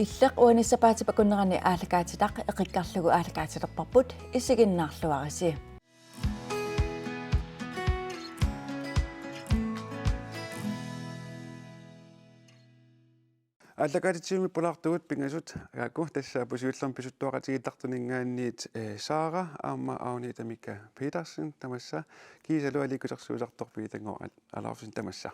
Иллеq uanissapaatipakуннерани аалакаатитақ эқиккарлугу аалакаатилерпарпут иссигиннаарлуариси. Аллакаатитсиуми пулаартугут пингасут агаку тассаа пусиуллерм писуттуақатигиттартунингаанниит Сара аама ауни тамика Петерсен тамасса кисалу аликусерсуусартор питангоо алаарсин тамасса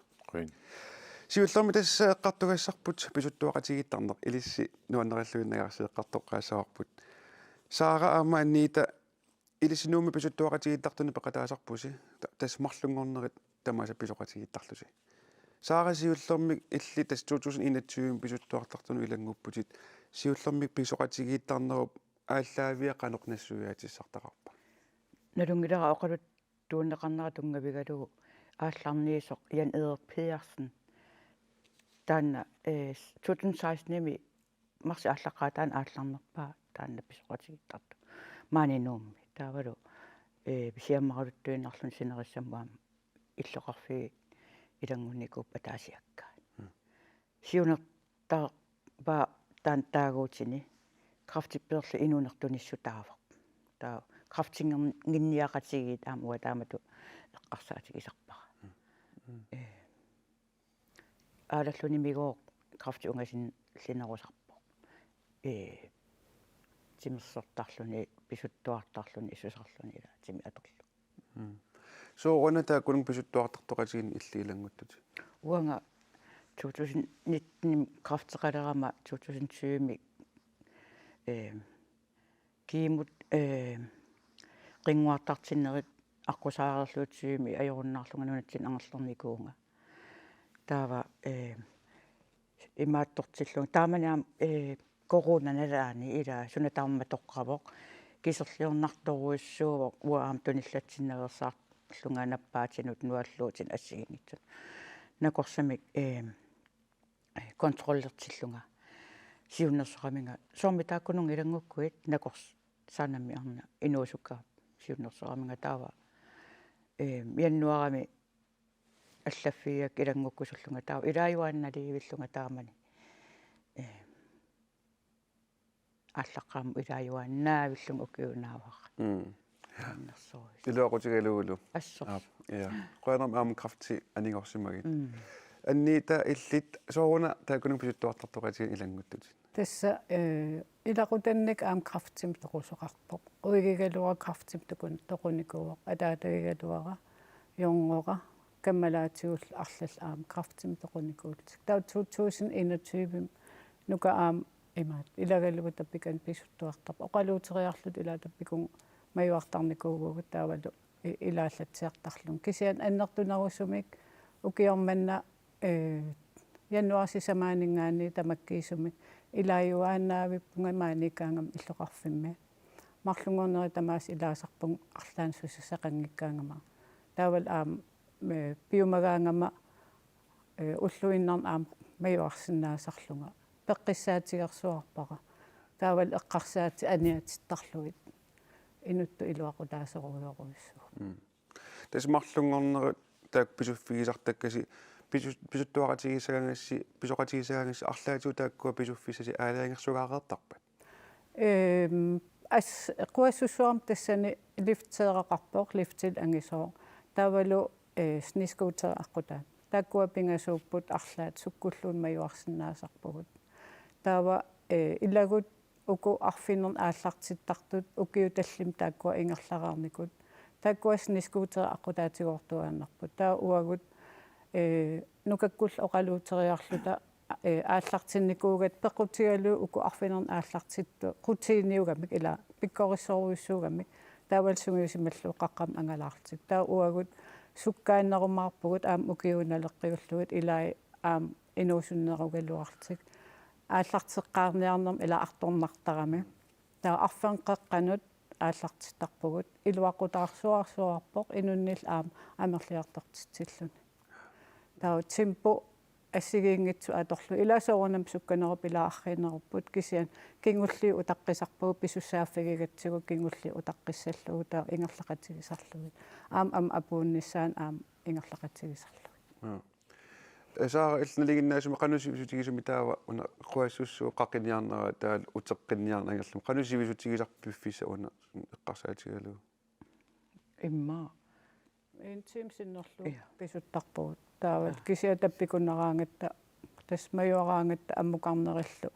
сиуллерми тасса эққартугассарпут писуттуақатигиттарнер илисси нуаннериллуиннагарсиэққартоққаасаварпут Сара аама анниита илиссинууми писуттуақатигиттартуни пеқатаасарпуси тас марлунгорнерит тамаса писоқатигиттарлуси Сара сиуллермик илли тас 2021 писуттуартартуну илангуппутит сиуллермик писоқатигииттарнеруп ааллаавиа канорнассуяатиссартақарпа налунгилера оқалут тууннеқарнера тунгавигалугу аалларниисоқ Jan Edward Pedersen таанна 2016-ними марси ааллаққаатаан аалларнерпаа таанна писоқатигиттарту маанинуумми таавалу писиаммаралуттуиннарлун синериссаммаама иллоқарфиги илангунникуп атаасиаккаа сиунертаа таан таагуутини крафтипперли инунертуниссутаавар таа крафтингерниақатигиит аамуа таамату эққарсаатигисарпара аалаллуни мигоо крафти унгасин линерусарпо тимерсортарлуни писуттуартарлуни исусарлуни ила тими аторлу соорунатаа кунун писуттуартартоқатигин иллиилангуттут уанга 2019 крафтеқалерама 2020 кимут рингуартартиннерит аққусаарерлуутсиими ajorunnaarlunganunatin ангерлерникуунга таава имааттортиллун тааманиам коронаналаани ила сунатаарма тоққавоқ кисерлиорнарторуиссуувоқ уаам туниллатсиннерсаар лунганаппаатинут нуаллуутин ассигингитсут накорсамик контроллертиллунга сиуннерсораминга сорми тааккунун илангуккуит накорс саанамми арна инуусукка сиуннерсораминга таава яннуарами аллаффиак илангуккусуллунга таава илааюаанналивиллунга таамани аллаққаам илааюааннаавиллун укиунааваа илуақутигалуулу ассор я qoyanam aam krafti aningorsimagit аннита иллит сооруна таакунун писуттуартартоқатигин илангуттут тасса илақутанник аам крафтим тоқусоқарпоқ уигигалуа крафтим тукун тоқуникуоқ атаатагигалуара йонгора каммалаатигул арлал аам крафтим тоқуникуултик таа 2021 нука аам имаат илагалугу таппикан писуттуартарпа оқалуутериарлут илаатаппикун маюартарникуугугут таавалу илааллатсиартарлун кисиан аннертунарусумик укиорманна януарси самаанингаани тамаккиисумик илааюааннаавиппунга maanikkaangam иллоқарфимми марлунгорнери тамаас илаасарпун арлаансуссақангиккаангама таавал аам пиумагаангама уллуиннарн аам маюарсинаасарлунга пеққиссаатигерсуарпара таавал эққарсаати аниатиттарлугит инутту илуақутаасеруйоруиссу тас марлунгорнери таак писуффигисартаккаси писуттуақатигисаганgassi писоқатигисаганgassi арлаатуу тааккуа писуффисаси аалаангерсугаареертарпат ас қуассуссуарм тассани лифтеэқарпоқ лифтил ангисоо тавалу снискутер аққутаат тааккуа пингасууппут арлаат суккуллуун маюарсинаасарпугут таава иллагут уку арфиннерн ааллартиттартут укиуталлим тааккуа ингерлараарникут тааккуас нискутер аққутаатигоортуааннарпут таа уагут нукаккул оқалуутериарлута ааллартинникуугат пеқутигалу уку арфинерн ааллартитту қутииниугамик ила пиккориссоруиссуугамик таавал сунгиусималлу қаққам ангалаартик таа уагут суккааннерумаарпугут аам укиуналеққиуллугут илаа аам инуусуннеругалуартик ааллартеққарниарнерм ила арторнартарами таа арфанқеққанут ааллартиттарпугут илуақутаарсуарсуарпоқ инуннил аам амерлиартортитсиллуни таа темпо ассигиингитсу аторлу илаасоорунам сукканеруп илаарринеруппут кисиан кингулли утаққисарпугу писсусааффигигатсигу кингулли утаққиссаллугу таа ингерлақатигисарлугит аам апуунниссаан аам ингерлақатигисарлугит saa illinaliginnaasuma qanusivisutigisuми taava una quassussuu qaqiniarnera taal uteqqinniarnangerlum qanusivisutigисarpiffissa una eqqarsaatigalu имма интим синнерлу писуттарпугут таавал кисиатаппикуннераангатта тасмаюараангатта аммукарнериллу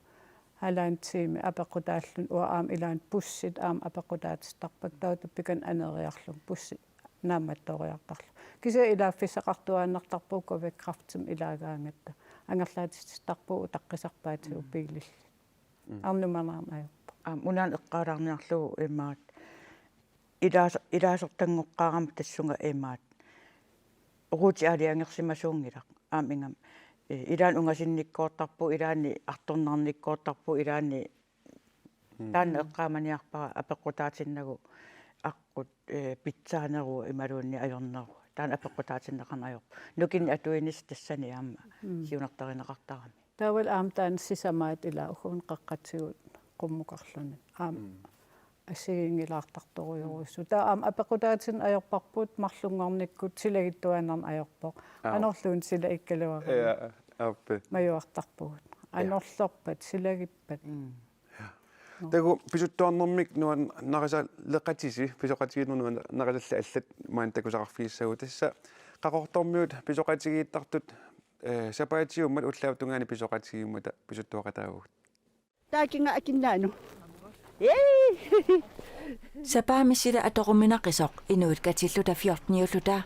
халаантиими апеқутааллун уаам илаан пуссит аам апеқутаатистарпак таутаппикан анериарлум пуссит наамматториартарлу кися илааффисақартуааннартарпуукку веккрафтим илагаангатта ангерлаатистарпуу таққисарпаатигу пиилилли арнуманаарнаайорпа унaan eqqaalaarniarlugu имаат илаасортангоққаарама тассунга имаат орути алиангерсимасуунгилақ аамингам илаан унгасинниккоортарпу илаани арторнарниккоортарпу илаани таанна эққааманиарпара апеққутаатиннагу аққут питсаанеру ималуунни ajorneru таан апеққутаатиннеқарнаajor нукин атуинис тассани аама сиунартаринеқартарами таавал аам таан сисамаат ила ухун қаққатсигут qummuqarluni aam ассигингилаартарторуйоруссу таа аам апеқутаатин ajorparput марлунгарниккут силагиттуанарн ajorpoq анорлуун сила иккалуара аппе маюартарпугут анорлорпат силагиппат тагу писуттуарнэрмик нуан нариса лекатиси писоқатигиннуна нарисалла аллат маан такусақарфииссагу тасса қақортормиут писоқатигииттартут сапаатиуммат уллаавтунгаани писоқатигиммата писуттуақатаагут таакинга акиннаану сапаамисила аторуминақисоқ инуит катиллута 14-иуллута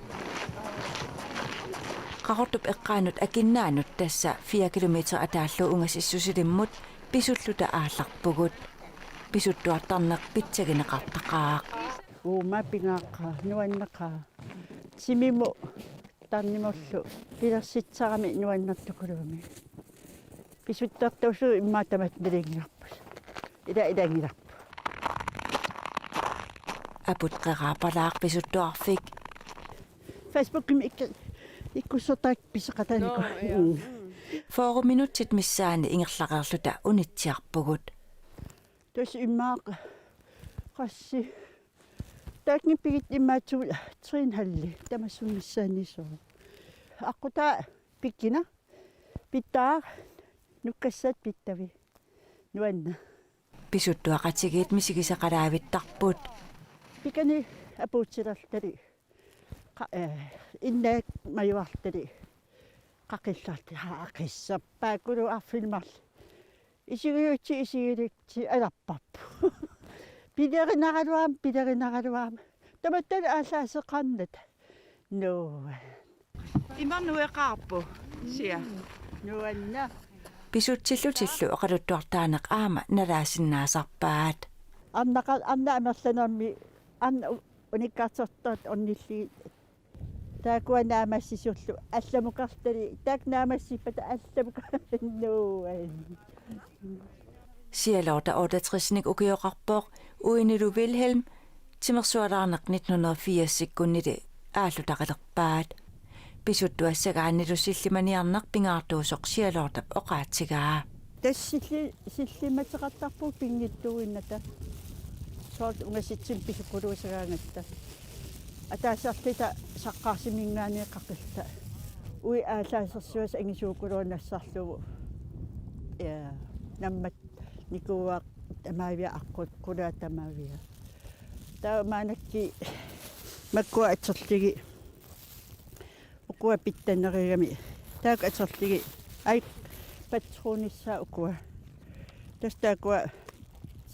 қақортуп эққаанут акиннаанут тасса 4 километр атааллу унгасиссусилиммут писуллута аалларпугут писуттуартарнеқ питсагинеқартақаақ уума пингааққа нуаннеқаа симиму тарниморлу пилерситсарами нуаннартукулуми писуттартусу иммаатамат налингиарпус илангиларпу апут қераапалаақ писуттуарфик фейсбукким иккуссортаак писеқатаанику форуминутсит миссаани ингерлақарлута унитсиарпугут тус иммаақ қасси таакниппигит иммаатсугу тринхалли тамассуммиссааниссоо аққутаа пиккина питтаа нуккассаат питтави нуанна писуттуақатигиит мисигисақалаавиттарпут пикани апуутсиларлтали иннаак маюартали қақиллаарти хаақиссаппаакулу арфилмарли исигиутси аларпарпу пилеринаралуам таматтал аалаасеқарнат ноо имарнуеқарпу сиа нуанна писутсиллутиллу оқалуттуартаанеқ аама налаасиннаасарпаат анна амерланерми анна униккаартертаат орнилли таакуанаамассисуллу алламукартали таакнаамассиппата алламука ноо сиалорта 68-ник укиоқарпоқ уинилу Вилhelm тимерсуалаарнеқ 1980-сиккуннили ааллутақалерпаат писуттуассагааннилу силлиманиарнеқ пингаартуусоқ сиалортап оқаатсигаа силлиматеқартарпу пингиттуинната соорт унгаситсим писуккулуусагаангатта атаасарлита саққарсимингаани қақилта уи аалаасерсуас ангисуукулууннассарлугу наммат никуа тамаавиа аққут кулаа тамаавиа таамаанакки маккуа атсерлиги укуа питтаннеригами таак атсерлиги ай патронисса укуа тастаакуа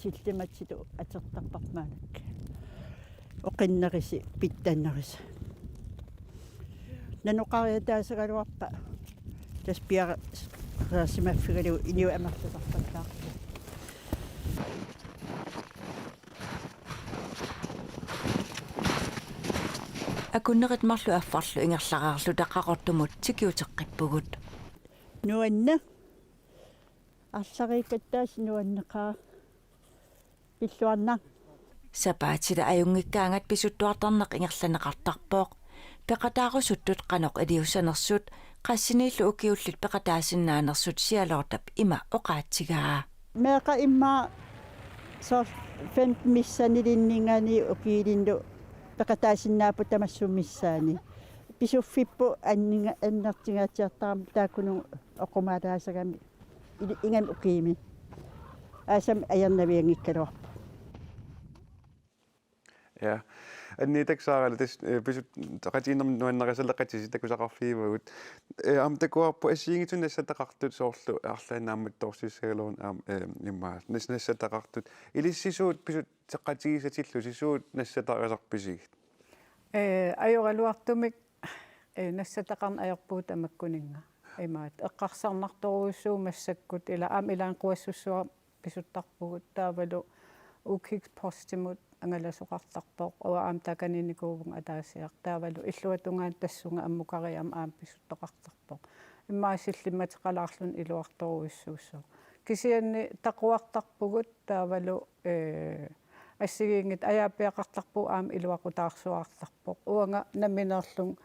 силлиматситу атертарпармаанак оқиннериси питтаннерис нануқариатаасагалуарпа таспиара раасимаффигалу иниу амерлутарпаллаа акуннерит марлу аффарлу ингерлараарлу таққақортумут тикиутеққиппугут нуанна алларикаттаас нуаннеқаа пиллуарна сапаатила аюнгиккаангат писуттуартарнеқ ингерланеқартарпооқ пеқатаарусуттут қаноқ илиуссанерсут qassiniillu ukiullut peqataasinnaanersut sialoortap ima oqaatsigaa meeqa imma sor 15 missanilinningani ukiilinnu peqataasinnaapu tamassumissaani писуффиппу аннинга аннартигаатиартарам тааккуну оқумаалаасагами ингам укиими аасам аярнавиангиккалуарпу Ja. Annitak saarala tis pisut taqatiinnerm nuannaqasalleqatisi takusaqarfiivagut am takuarpu assiingitun nassataqartut soorlu arlaanaammat torsiссагалуун аам иммаа нассатақартут илиссисуут писут теққатигисатиллу сисуут нассатариасарписигит ajorluartumik nassataqarn ajorpuut amakkuninga imaat eqqarsarnartoruussuu massakkut ila am ilaan quassussua pisuttarpugut taavalu ukik postimut angalasuqartarpoq uwa aam takaninikuuvun ataasiaq taavalu illuatungaan tassunga ammukariam aam pisuttoqartarpoq immaassillimmatеқалаарлун илуарторуиссуусsu кисианни таquartarpugut taavalu ассигиингит аяаппиақартарпу аам илуақутаарсуаарларпоқ уанга наминерлун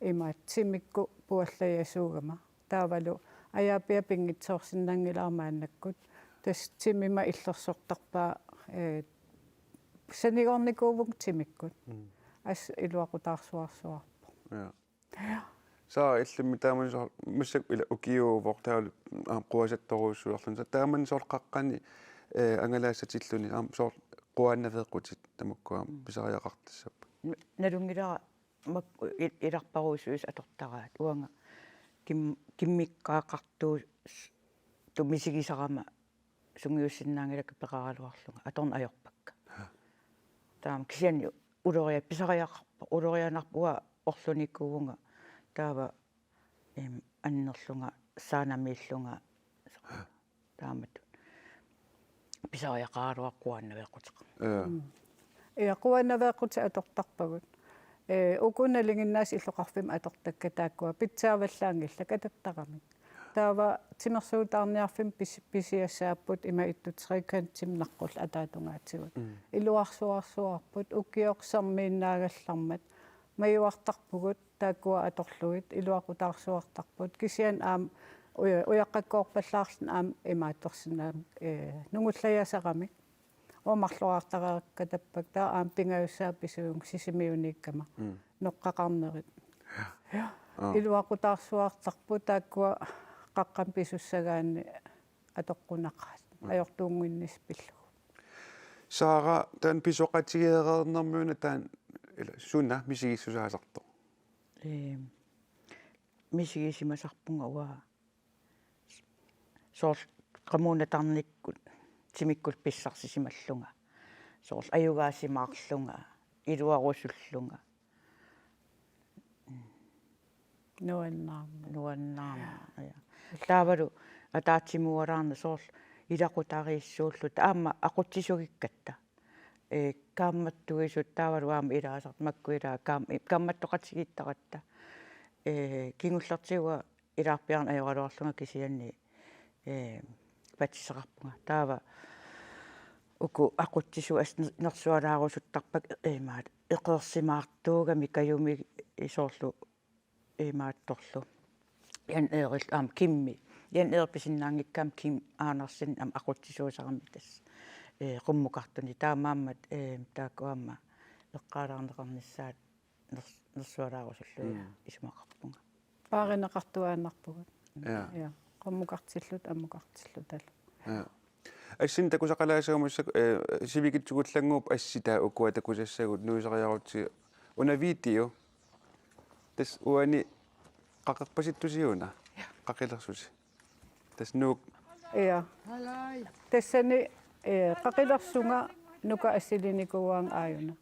имаат тимикку пуаллаясуугама таавалу аяаппиа пингитсоорсиннангилаармааннаккут тас тимима иллерсортарпаа санигорникуувук тимиккут ас илуақутаарсуарсуарпо ja saa illimmi taaman soor mussak ila ukiuuvor taavlu quasattoruussuarlun sa taaman soorqaqqani angalaassatilluni aam soor quannaveeqqutit tamakkuam pisariaqartassappa налунгилара иларпаруусуис атортораат уанга киммиккаақартуу тумисигисарама сунгиуссиннаангилак пеқаралуарлунга аторна ajorpakka таам кисиани улориа писариақарпа улорианарпуа орлуниккуунга таава аннерлунга саанамииллунга таамат писариақаалуаққуаннавеққутеқа quannaveeqqut atortarpagut ukunnalinginnaas illoqarfim atortakka taakkua pitsaavallaangilla katattaqamik taava timersuutaarniarfim pisiassaapput ima ittutserikantsim naqqul ataatungaatigut iluarsuarsuarput ukkiorsermiinnaagallarmat mayuartarpugut taakkua atorluit iluaqutaarsuartarput kisian aam uyaqqakkoorpallaarlun aam imaattorsinnaam nungullayasaqamik omарлуартарааккатаппак таа аам пингаюссаа писуун сисимиунииккама ноққақарнерит илуақутаарсуартарпу тааккуа қаққам писуссагаани атоққунаққаат ajortuunguinnis pillugu saara taan pisoqatigeerernermuuna taan ila sunna misigissusaasarto мисигисимасарпунга уа соор qammuunatarnikkut тимиккул писсарсисималлунга соорл аюгаасимаарлунга илуарусуллунга нуаннаама я таавалу атаатсимуалаарна соорл илақутарииссууллут аама ақутсисугиккатта каамматтуисут таавалу аама илаасарт маккуилаа каамматтоқатсигиттаратта кингуллартигуа илаарпиарна ажоралуарлунга кисианни патсисақарпунга таава уку ақутсису нерсуалаарусуттарпак имаат эқерсимаартуугами каюми исоорлу имаатторлу ян эрил аам кимми ян эрписиннаангиккаам ким аанерсин ам ақутсисуусарами тас qummukartuni taamaammat taakkuamma eqqaalaarneqarnissaat nersualaarusulluia isumaqarpunga paarinaqartuaannarpugut ja qummukartillut ammukartillutal ja assin takusaqalaasaamussak sivikitsugullangguup assitaa ukua takusassagut nuisariarutti unaviitio tas uani qaqerpasittusiuna qaqilersusi tas nuuk ja tassani qaqilersunga nuka assilinikuuang aayuna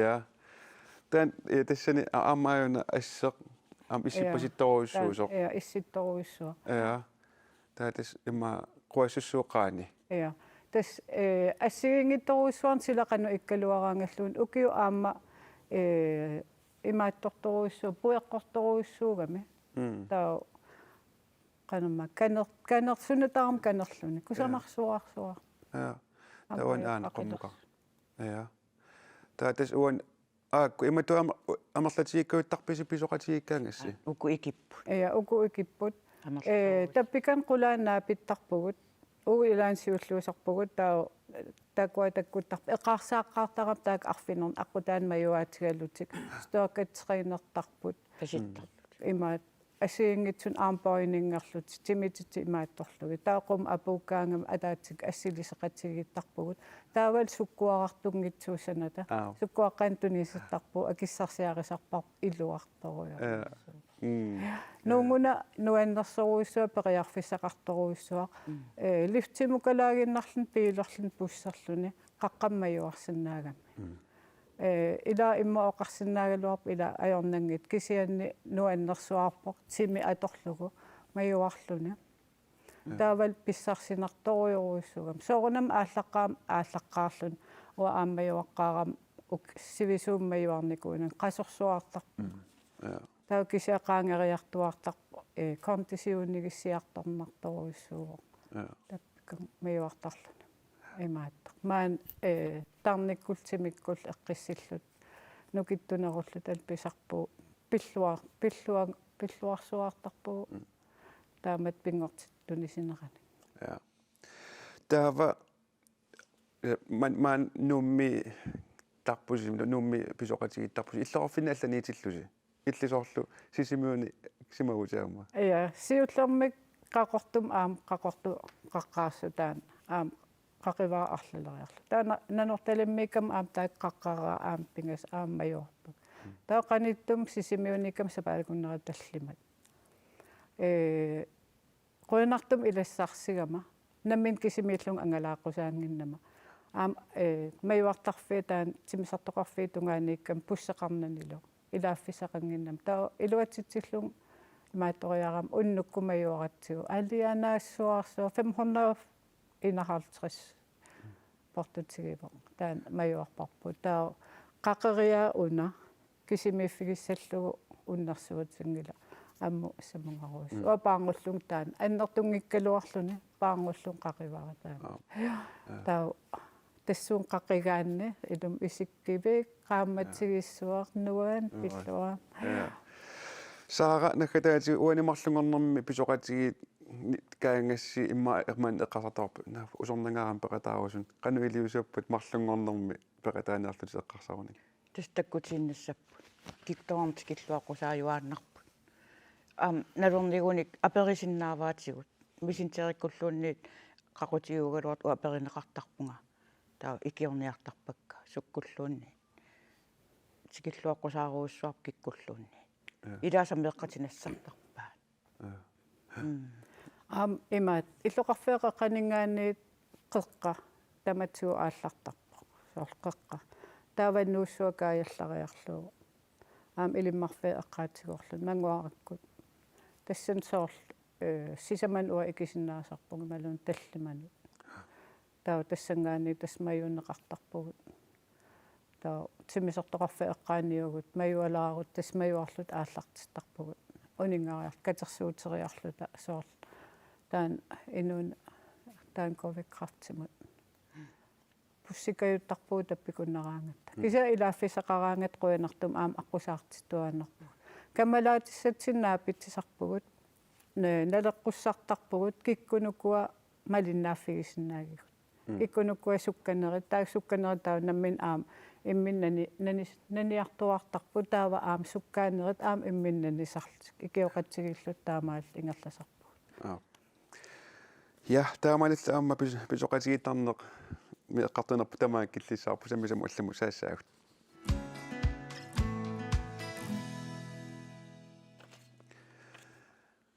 ja tan tassani aamaayuna asseq am issipasittoruissuusoq ja issittoruissua ja taatas imma quassussuuqaani ja tas assigingittoruissuarn silaqanu ikkaluaraangalluun ukiu aamma imaattortoruissuu pueqqortoruissuugami taa qanamma kanersunataaram kanerluni kusamarsuarsuar ja tawan aanaqummuqa ja taatas uan aakku imatu amerlatiikkuuttarpisi pisoqatiikkaangassi uku ikippu ja uku ikipput tappikan qulaannaa pittarpugut uilaansiulluusarpugut taa такуа таккуттар эқарсааққартарам таак арфинерн аққутаан маюаатигаллутик стоакатсеринертарпут паситтар имаат асиингитсун аампоинингерлут тимитити имаатторлуги таақум апууккаангам атаатик ассилисеқатсигиттарпугут таавал суккуарартунгитсуусаната суккуаққаан туниситтарпу акиссарсиарисарпар илуарторуя нунгуна нуаннерсоруиссуа периарфиссақарторуиссуа лифтимукалаагиннарлун пиилерлун пуссерлуни қаққаммаюарсинаагами ила имма оқарсинаагалуарп ила аёрнангит кисианни нуаннерсуарпоқ тими аторлугу маюарлуни таавал писсарсинарторуйоруиссугам соорунам ааллаққаарлун уа ааммаюаққаарам сивисууммаюарникуунан қасорсуартарпу таа кисиақаангериартуартарпу контисиуннигиссиарторнарторуиссууго таппикам маюартарлуна имааттар маан тарниккултимиккул эққиссиллут нукиттунеруллут алписарпу пиллуарсуартарпу таамат пингортиттунисинерани таава ман нумми тарпусим нумми писоқатигиттарпуси иллорфина алланиитиллуси иллисоорлу сисимиуни симагутаама сиуллермик қақортум аам қақорту қаққаассутаан аам қақиваа арлалериарлу таана нанорталиммикам аам таак қаққараа аам пингас ааммаюарпу таа қаниттум сисимиуникам сапаалкуннера таллимат қойнартум илассарсигама наммин кисимииллун ангалааққусаангиннама аам маюартарфи таан тимисартоқарфи тунгааниккам пуссеқарнанилу илааффисақангиннам таа илуатситсиллун имаатториарам уннуккумаюаратсигу алианаассуарсуа 551 портутсигивоо таан маюарпарпу таа қақериа уна кисимииффигиссаллугу уннарсуатсингила амму самунгаруус уапаангуллун таан аннертунгиккалуарлуни паангуллун қақивара таан таа тассуун қақигаанни илум исиккивик qaammatsigissuarnuan pillua Saara nakataati uanimarlungornermi pisoqatigi kaangassi imma erman eqqasartorpu usornangaaram peqataarusun qanu iliusuappat marlungornermi peqataaniarlut eqqarsaruni тустаккутииннассаппут киктоорнтикиллуаққусааюааннарпут налорнигуник аперисиннааваатигут мисинтериккуллуунниит қақутиугалуат уаперинеқартарпунга таа икиорниартарпакка суккуллуунни тикиллуаққусааруussуарп киккуллуунни илаасам меққатинассартарпаат имаат иллоқарфеэқа қанингаанниит қеққа таматсуу ааллартарпо соорлқеққа тааваннууссуакааярлариарлуу илиммарфе эққаатигорлун мангуараккут тассан соорл сисаман уа икисиннаасарпуг малун таллимани таа тассангаани тасмаюнеқартарпугут таа тимисортоқарфе эққааниугут маюалаарут тасмаюарлут ааллартиттарпугут унингариар катерсуутериарлута соорл таан инун таан ковиккрафтимут пуссикаюттарпуу таппикуннераангатта киса илааффисақараангат қуянартум аам аққусаартиттуааннарпу камалаатиссатсиннаа питсисарпугут налеққуссартарпугут киккунукуа малиннааффигиссинаагигут киккунукуа сукканери таа сукканери таа наммин аам имминнани наниартуартарпу таава аам суккаанерит аам имминнани сарлик икиоқатсигиллут таамаал ингерласарпу я таамалилла аама писоқатигиттарнеқ меэққартунерпу тамаа киллисаарпу самисаму алламу саассаагут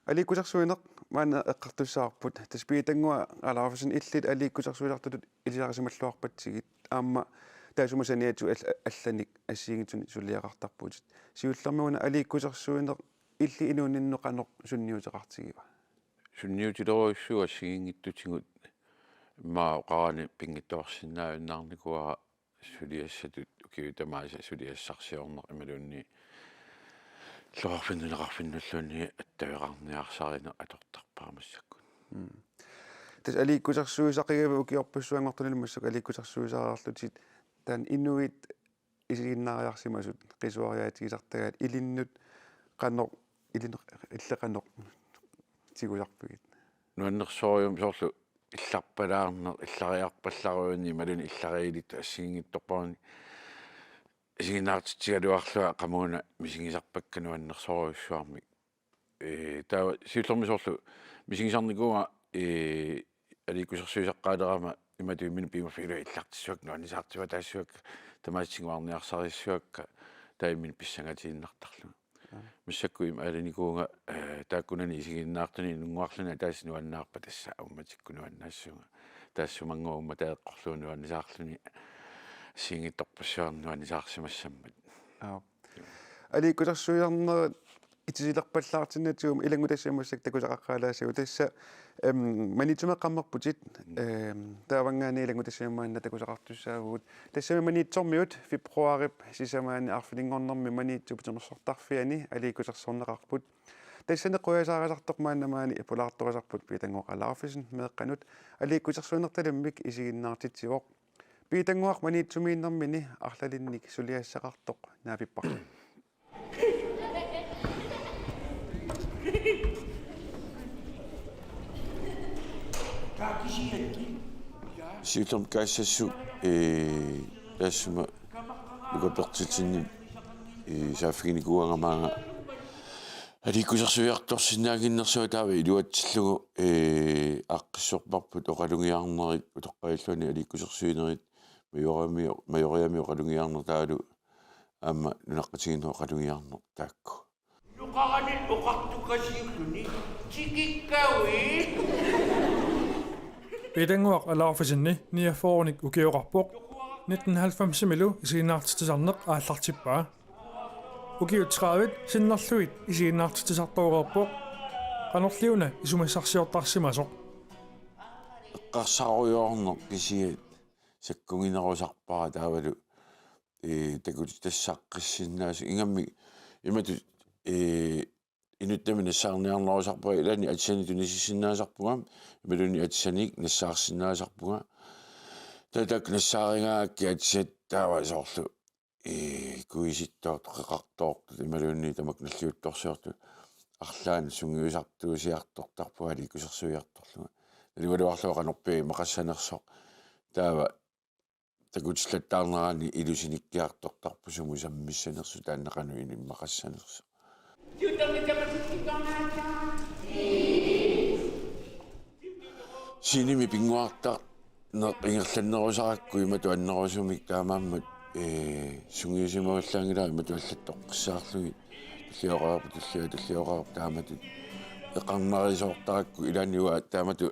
аликкусарсуинеқ маана эққартуссаарпут таспиитангуа алаафисин иллит аликкусарсуилартут илисарисималлуарпатсигит аама таасумасаниату алланик ассиигитсуни сулиақартарпуутит сиуллэрмуна аликкусарсуинеқ илли инууниннеқанеқ сунниутеқартигива сунниутилеруиссуа сигингиттутигут маа qaani пингиттуарсиннаавиннаарникуара сулиассатут укиутамааса сулиассарсиорнеқ ималуунни лоорфиннеқарфиннуллуни аттавеқарниарсарина атортарпаамассаккут тас аликкусарсуисақигава укиорпуссуангортулимассак аликкусарсуисараарлутит таан инуит исигиннаариарсимасут қисуариаатигисартагаат илиннут қаннеқ илинеқ иллеқанеқ тигуларпагит нуаннерсориум соорлу илларпалаарнер иллариарпалларуйни малуни иллариилит ассигингитторпарни исигинаартитсигалуарлуа qamuna мисигисарпаккануаннерсоруйуссуарми таа сиуллермисоорлу мисигисарникуга аликусерсуисаққаалерама имату иммину пимафилу иллартиссуак нуанисаартива таассуак тамаатсигуарниарсарissуакка таиммин писсангатииннартарлу миссакку им аланикуунга тааккунани исигиннаартани нунгуарлуна таас нуаннаарпа тасса ауматиккунуаннаассуга таассумангуумма таэққорлуунуанисаарлуни сингитторпассуарнуанисаарсимассаммат аликусерсуиарнер итисилерпаллаартиннатигум илангутассамуссак такусақаққаалаасагу тасса манитсумеққаммерпутит таавангаани илангутассамаанна такусақартуссаагуут тассами манитсормиут фебруарип сисамаани арфилингорнэрми манитсупутернерсортарфиани аликусерсорнеқарпут тассане қуясаарасартормааннамаани ипулаарторисарпут питангоқалаарфисин меэққанут аликусерсуинерталиммик исигиннаартитсивоқ питангоақ манитсумииннэрмини арлалинник сулиассақартоқ наапиппар сиуллерм каассассу тассума лугапертитсинни сааффигиникуангамаага аликусерсуиарторсинаагиннэрсуа таава илуатсиллугу аққиссорпарпут оқалугиаарнерит утоққаиллуани аликусерсуинерит майориами оқалугиаарнер таалу аама нунаққатигиннуа оқалугиаарнер таакку нуқарани оқартукасиуллуни тикиккауи Питангуақ алаарфисинни ниафооник укиоқарпоқ 1990-милу исигиннаартитсарнеқ ааллартиппаа укиутсраавит синнерлуит исигиннаартитсарторуерпоқ qanorliuna isumassarsiortarsimasoq эққарсаруйоорнер кисиат саккугинерусарпара таавалу такутиттассаққиссиннаасу ингамми имату инуттами нассаарниарнерусарпара илани атсани тунисиссиннаасарпугам ималуни атсаник нассаарсиннаасарпуга татак нассааригаакки атсат таава соорлу куиситтоот қеқартоорту ималуни тамак наллиутторсуарту арлаан сунгиусартуусиартортарпуга аликусерсуиарторлуга наливалуарлуа канорпи мақассанерсоқ таава такутиллаттаарнерани илусиниккиартортарпусуму саммиссанерсу тааннақану иниммақассанерсо синими пингуартар ингерланнерусаракку имату аннерусумик таамааммат сунгиусимаваллаангилаа имату аллаттоққиссаарлуги таллиоқарпу таамату эқарнарисоортаракку иланиуа таамату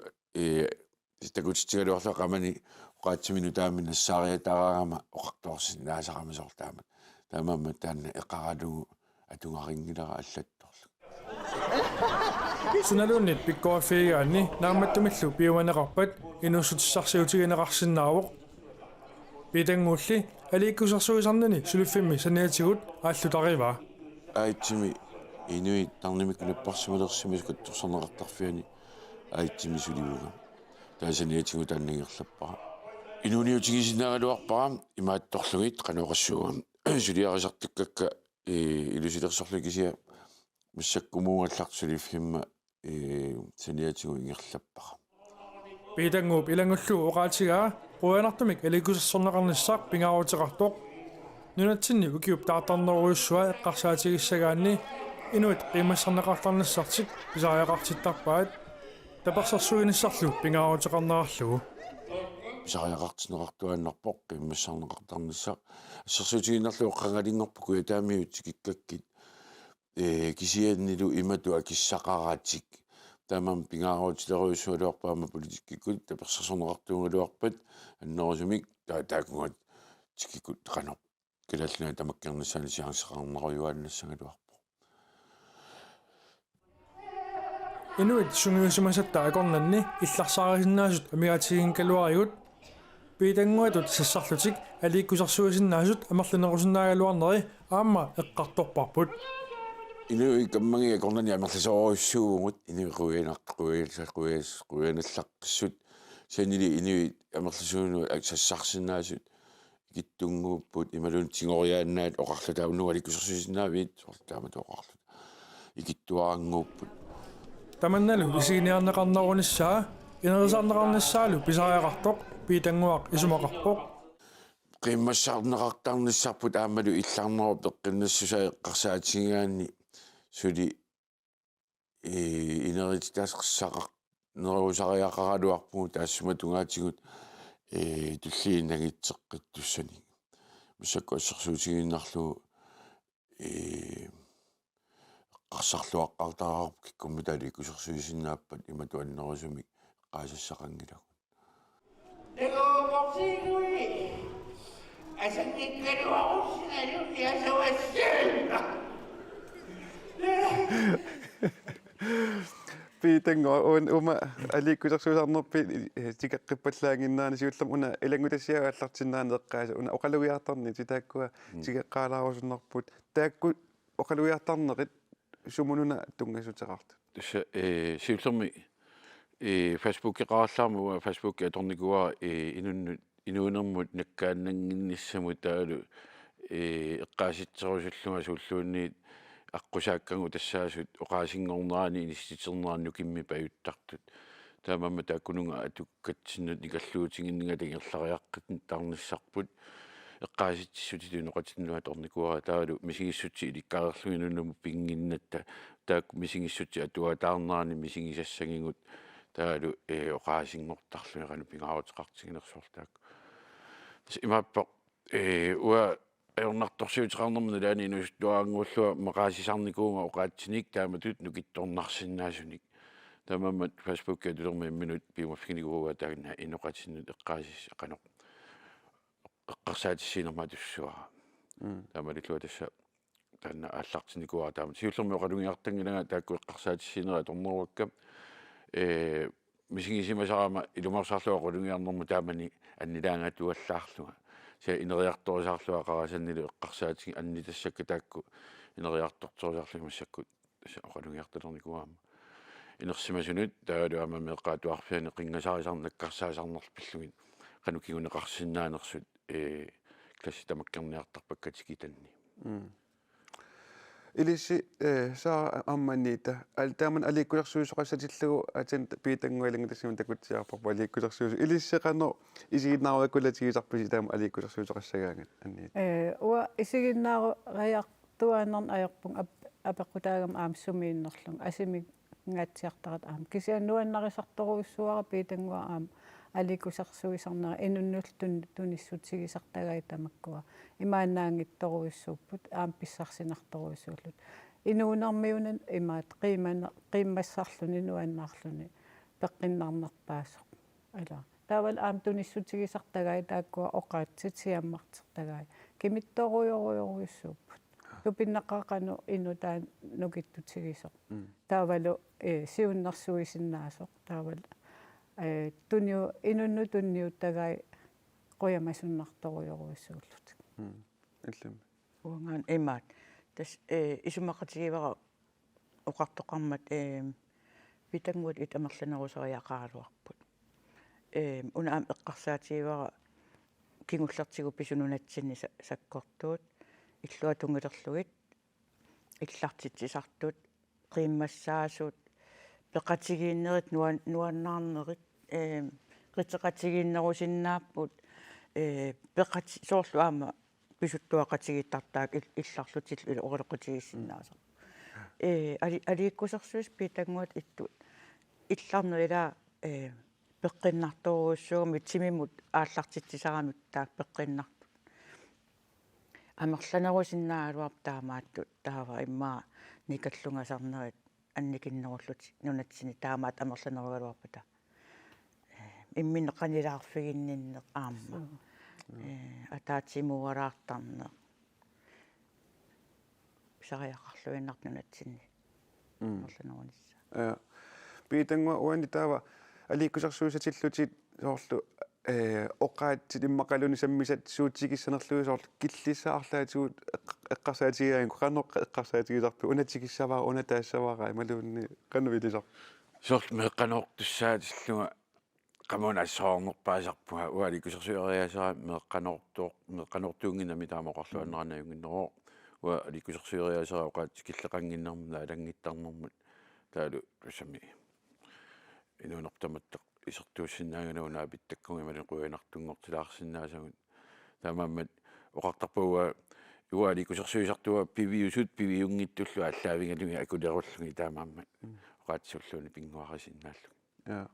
такутитигалуарлуа қамани оқаатсимину таами нассаариатаараагама оқарторсиннаасақамасоор таамааммат таанна эқаралугу атунгарингилара аллатторлу суналууннит пиккоаффигаанни наамматтумиллу пиуманеқарпат инуссутиссарсиутигинеқарсинаавоқ питангуулли аликкусерсуисарнани сулуффимми саниатигут ааллутариваа аитсими инуит тарнимиккунаппарсималерсимисукат торсорнеқартарфиани аитсими сулиуга таасаниатигу тааннагерлаппара инуниутигисинаагалуарпара имаатторлугит канаоқассуугам сулиарисартуккакка илусилерсорлукисиа миссаккумуугаллартсулиффимма саниатигу ингерлаппара питангууп илангуллу оqaатигаа quanartumik аликусерсорнеқарниссаақ пингаарутеқартоқ нунатсинни укиуп таартарнеруйуссуа эққарсаатигиссагаанни инуит қимассарнеқартарниссартик писариақартиттарпаат таперсерсуиниссарлу пингаарутеқарнерарлугу писариақартинеқартуаннарпоқ қимассарнеқартарнissaақ ассерсуутигиннерлу оққангалингорпуку таамиутикиккаккит кисианнилу имату акиссақараатик таамам пингааруутилеруйуссуалуарпаама политиккиккут таперсерсорнеқартуунгалуарпат аннерусумик таакунгат тикиккут қанер килаллуна тамаккернассаани сиарсеқарнеруйуааннассагалуарпо инуит сунгиусимасатта акорнанни илларсаарисиннаасут амигаатигинкалуариут питангуатут сассарлутик аликкусерсуисиннаасут амерлинерусиннаагалуарнери аама эққарторпарпут инуи каммаги акорнани амерлисооруйуссуугут инуи руяналлаққиссут санили инуи амерлисууну сассарсиннаасут икиттунгууппут ималун тигориааннаат оқарлутаунуга аликкусерсуисиннаавиит сортаамат оқарлут икиттуарангууппут таманналу исигиниарнеқарнеруниссаа инерисаарнеқарниссаалу писариақартоқ питангуақ исумақарпоқ qimmassаарneqartarnissarput aammalu illarneru peqqinnassусаеққарсаатигаанни сули инерититаасеқсақар нерусариақаралуарпугу таассума тунгаатигут туллиинагитсеққиттуссани мусакку ассерсуутигиннарлугу qarsarluaqqartaraarup kikkummitali kusерсуисиннааппат иматуаннерусумик qaasассақангилагу Egoporsigui. Asangikkaluarussinalun yasawassuunna. Piitango uma aliikkusersuusarnerpi tikaqqippallaanginnaani siullam una ilangutassiagallartinnaani eqqaasa una oqaluiartarni titaakkua tikaqqaalaarusunnerput taakku oqaluiartarneqit sumununa tungasutaqartu тасса сиуллерми Facebook-еқарлаарму Facebook аторникуа инуунермут наккааннангинниссаму таалу эққааситсерусуллуга сууллуунниит аққусааккангу тассаасут оқаасингорнераани иниститернераанну кимми паюттартут таамамма тааккунунга атуккатсиннут никаллуутингиннгалагерлариаққит тарниссарпут эққааситсутиту ноқатиннуа торникуара таалу мисигиссутси иликкаарлугинуннуму пингиннатта таакку мисигиссутси атуатаарнераани мисигисассагингут таалу оқаасингортарлугану пингаарутеқартигинерсуортаакку тас имааппа уа аернарторсиутеқарнермуна лаани инустуаангууллуа мақаасисарникуунга оқаатсиник тааматут нукитторнарсинаасуник таамаммат Facebook-ке тулерми минут пиумаффигникууга таагна иноқатсиннут эққаасис ақаноқ эққарсаатиссинерма туссуара таамалиллуа тасса таанна ааллартиникуара таама сиуллерми оқалугиартангилага таакку эққарсаатиссинера торнеруакка мисигисимасарама илумарсаарлуа qulungiarnermu taamani аннилаангатуаллаарлуга са инериарторисаарлуа қарасаннилу эққарсаатиги анни тассакка таакку инериарторторисаарлуга массакку тасса qulungiartalерникуаама инерсимасунут таалу аама меққаатуарфиани қингасарисарнаккарсаасарнерлпиллугит qanukигунеқарсинаанерсут класситамаккерниартарпаккатикитанни илисси саа амманита алтааман аликкулерсуусоқассатиллугу атан питангуалинга тассиман такутсиарпарпа аликкулерсуус илиссеқано исигиннааруаккулатигисарписи таама аликкулерсуусоқассагаангат анниит уа исигиннаариартуаннерн аёрпун апеққутаагам аамсумииннерлун асимик ngaatsiartarat aam kisiannuannarisortoruissuara piitangua aam alikusarsuisarnera inunnulltun tunissutigisartagai tamakkua imaannaangittoruissuupput aam pissarsinartoruissuullut inuunermiunan imaat qiimmassarluni nuannaarluni peqqinnarnerpaasoq ala taaval aam tunissutigisartagai taakkua oqaatsit siammartertagai kimittoruyoruyoruissuupput tupinnaqaqanu inutaan nukittutigisoq taavalu siunnersuisinnaasoq taaval tunniu inunnu tunniuttagai qoyamasunnertoruyoruissuullut иллам уангаан имаат тас исумақатигивара оқартоқармат питангуат итамерланерусариақаалуарпут унаам эққарсаатигивара кингуллартигу писунунатсинни саккортуут иллуа тунгилерлугит иллартитсисартут qiimmassaasut peqatigииннерит нуаннаарнерит qitseqatigииннерусиннааппут peqati соорлуаама писуттуақатигиттартаак илларлутил орелеқутигиссиннаасо алииккусерсуис питангуат иттут илларнуила пеққиннарторуussугми тимимут ааллартитсисарамик таак пеққиннарту амерланерусиннааруап таамааттут таава иммаа никаллунгасарнерит анникиннеруллут нунатсини таамаат амерланеругалуарпата имминеқанилаарфигинниннеқ аама атаатимуалаартарне сариақарлуиннарт нунатсинни амерланерунисса питангуа уани таава алииккусерсуусатиллутит соорлу оқаатсит иммақалуни саммисат суутсигиссанерлуи соорлу киллиссаарлаатигут эққарсаатигиаангу қаноқ эққарсаатигисарпи унатсигиссаваа унатаассаваараа малуунни қанувилисар соорлу меққанеортуссаатиллуга qamунассоорнерпаасарпуга уаликусерсуериасаа меққанеортуунгинами таамоқарлуаннеранаюнгиннероо уа аликусерсуериасаа оқаат киллеқангиннермна алангиттарнэрмут таалу тусами инуунертаматтеқ исертуuссинаагана унаапиттаккунги малин quyanartunngortilаарsinnaasagут таамааммат оқартарпауа юаали кусерсуисартуа пивиусут пивиунгиттуллу аллаавингалуги акулеруллуги таамааммат оқаатсуллуни пингуарисиннааллу ja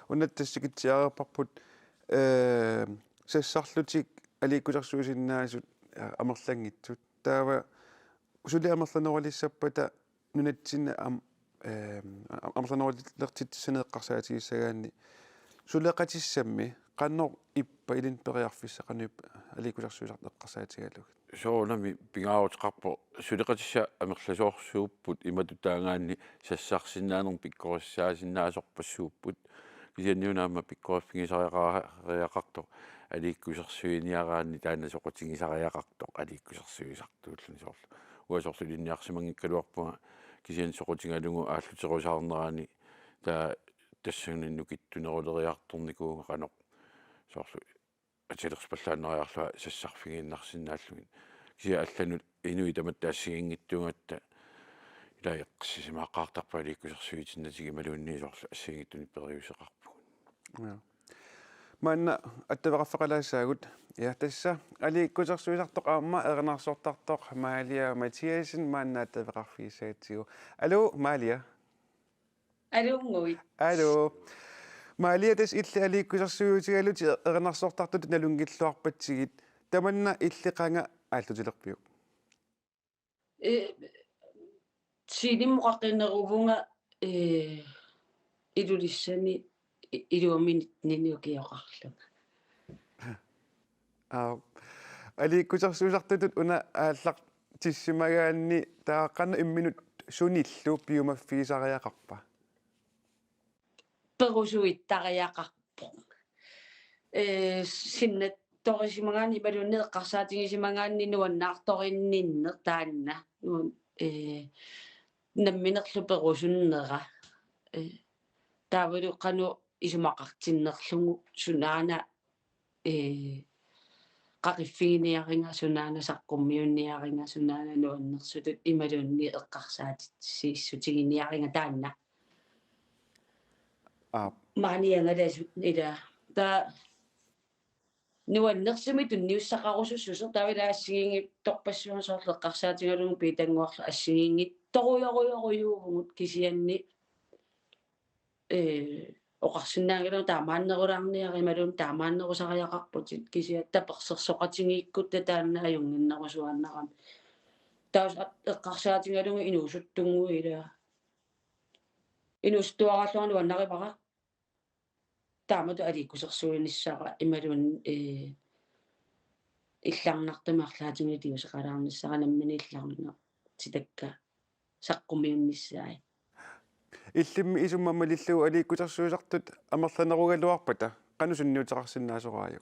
унаттассикитсиарерпарпут сассарлутик аликкусерсуисиннаасут амерлангитсут таава усули амерланералиссаппата нунатсина амерланералертитсинеэккарсаатигиссагаанни сулеқатиссамми qannor ippa ilin periarfissaqanup alikusersuisart eqqarsaatigalugut соонами пингааутеқарпо сулеқатисса амерласоорсууппут иматутаангаанни сассарсиннаанер пиккориссаасиннаасорпассууппут кисианниунаама пиккориффигисариақарто аликкусерсуиниараанни таана соқутигисариақарто аликкусерсуисартууллуни соорлу уасорлу линниарсимангиккалуарпуга кисиан соқутингалугу ааллутерусаарнерани таа тассунинну киттунерулериарторникууга қанеқ соорлу атилерспаллааннериарлуа сассарфигииннарсинааллугин кися алланут инуи таматтаассигингиттугатта илаеққиссимааққартарпа аликкусерсуитиннатиги малуунни соорлу ассигингиттуни периусеқарпугун ja manna attavaqaffaqalaassaagut ja tassa alikusersuisartoq aamma ernersortartoq Malia Mathiasen manna attavaqarfiissaatigu allo Malia Alungui. allo Malia tas illi alikusersuutigaluti ernersortartut nalungilluarpatsigit tamanna illeqanga aallutilerpiu Sinimmuqaqinneruvunga ilulissani iluaminit niniukiaqarlunga. Alikusersuisartutut una aallaq tissimagaanni taaqqanna imminut sunillu piumaffiisariaqarpa Perusuittariaqarpo. Sinnat torisimagaani malunneeqqarsaatigisimagaanni nuannaartorinninner taanna намминерлу перусуннера таавалу қану исумақартиннерлугу сунаана қақиффигиниаринга сунаана саққуммиунниаринга сунаана нуаннерсутут ималуунни эққарсаатиссииссутигиниаринга таанна maaниангаласут ила та нуаннерсими тунниуссақарусуссусер тавилаассигинги торпассуансоорлу эққарсаатингалугу питангуарла ассигинги торуйоруйоруйуугут кисианни оқарсинаагилу таамааннерулаарниари малун таамааннерусариақарпутит кисиат таперсерсоқатингииккутта таанна аюнгиннерусуаннарам таус эққарсаатингалугу инуусуттунгу ила инустуараллуарну аннаривара таамату аликкусерсуиниссара ималун иллаарнартамаарлаатинги тиусеқалаарниссара наммини иллаарнуна титакка саққумиунниссаи иллимми исуммамма лиллугу аликкусерсуисартут амерланеругалуарпата qanusунниутеқарсинаасораaju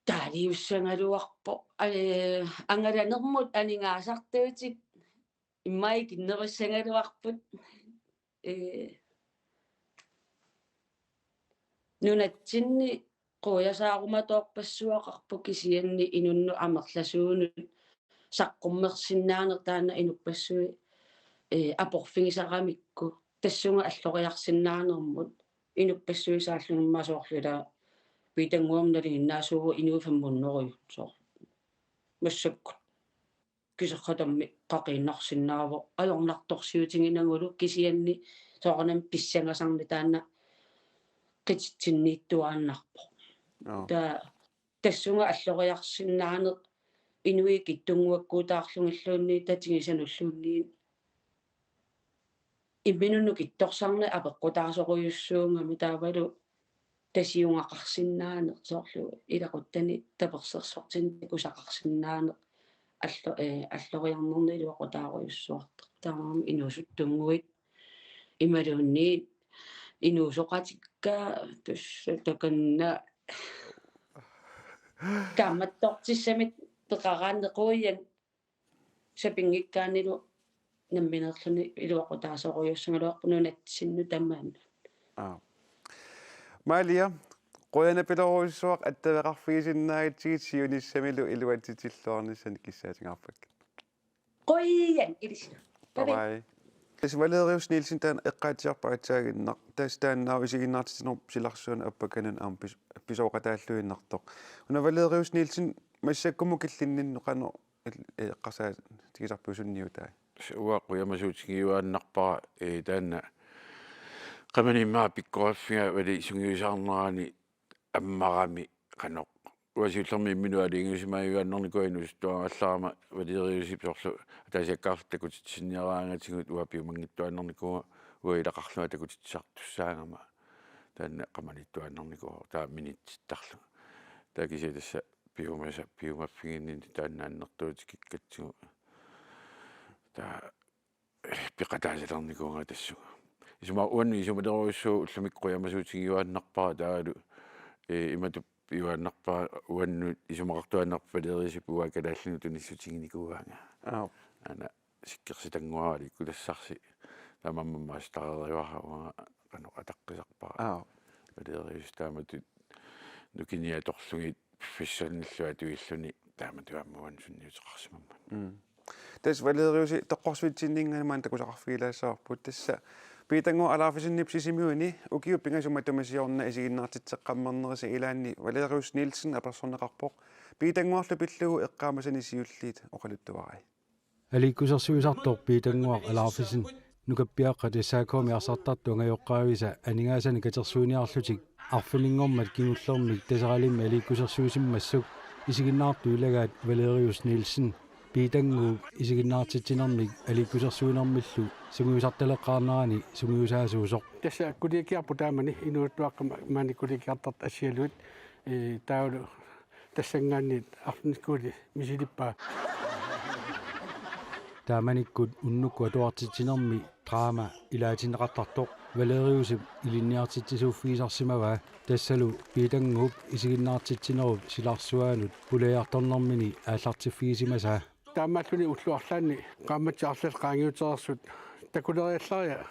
таалиуссангалуарпо ангаланермут анингаасартуутик иммай киннеруссангалуарпут нунатсинни қуясааруматорпассуақарпу кисианни инунну амерласуунут саққуммерсиннаанер таана инуппассуи апорфигисарамикку тассунга аллориарсиннаанермут инуппассуисааллунгмасоорлула питангуамнали иннаасуугу инуифаммуннерую соор массакку кисерхатамми қақииннарсиннаава алорнарторсиутингинагулу кисианни соорнам писсангасарни таана qitsinniittuaannarpo ta tassunga alloriarsinnaane inui kittunguakkuutaarlungilluunni tatigisanulluunni imminunnu kittorsarna apeqqutaarsoruyussuungami taavalu tasiungaqarsinnaane soorlu ilaquttani tapersersortin kusaqarsinnaane alloriarnerni iluaqutaaruyussuarta taamam inuusuttunguit imaluunni инуусоқатикка туссатаканна тааматтортиссамит пеқарааннеқуйян сапингиккаанилу намминерлүни илуақутаасоруйуссангалуарпунунатсинну таммаан Malia qoyana piloruissuaq attavaqarfigisinnaagitsigit siunissamilu iluatitillornissan kissaatingarpak qoyyan ilisnu bye Tässä Valerius Nielsen tämän eqqaatiarpaatsaagin tässä tämän isiginnaartisinor silarsuun appakanan pisoqataalluinnartoq. Una Valerius Nielsen massakkumukillinninno qano eqqasaa tikisarpusunniutaa. Uaquyamasuutigiuaannarpara taanna qamanimmaa pikkoraffiga vali sungiusaarnerani ammarami qanoq uasiullermi minualiingusimaayuannernikuinus tuangallaarma valeriusip sorlu ataasiakkaarlu takutitsinniaraangatigut uapiumangittuannernikua uilaqarlua takutitsartussaangama taanna qamanittuannernikua taa minitsittarlu taakisi tassa piumaffiginni taannaannertuutikikkatsugu taa piqataasalernikuunga tassuga isuma uanni isumateruissu ullamikquyamasuutigiuaannarpara taalu imatu piuaannarpaa uannut isumaqartuannarpa valeriusip uakalaallinu tunissutiginikuugaanga ana sikkersitanguaali kulassarsi tamammaastaqeriuarra qano ataqqisarpara valerius taamatut nukiniatorlugit fissannillua tuilluni taamatuammuan sunniuteqarsimamma Tässä Valerius toqqorsuitsinningamaan takusaqarfigilaassaarput tässä piitangu alaafisinniipsisimiuni ukiuppingasumatumasijorna isiginnaartitseqqammernerisa ilaanni Valerius Nielsen apersorneqarpoq piitanguarlu pillugu eqqaamasanissiulliit oqaluttuarai. Alikussersuisartor piitanguaq alaafisin nukappiaqqa tassaakomi arsartartuangajoqqaavisa aningaasani katersuuniarlutik arfiniнгormat kingullermik taseralimmi alikussersuusimmassuk isiginnaartu ilagaat Valerius Nielsen piitangu isiginnaartitsinermik alikussersuinermillu sungiusartaleqqaarnerani sungiusaasuusoq tässä kulikiarpu taamani inuuttuaqqama maani kulikiartart assialuut taulu tassangaanniit arniskuuli misilippaa taamanikkut unnukku tuartitsinermi draama ilaatineqartartoq Valeriusip ilinniartitsisuuffiisarsimavaa tassalu piitanguup isiginnaartitsinerup silarsuaanut pulajartornermini aallartiffiisimasaa taamalluni ulluarlaanni qaammatsaarlal qaangiuterersut takuleriallaria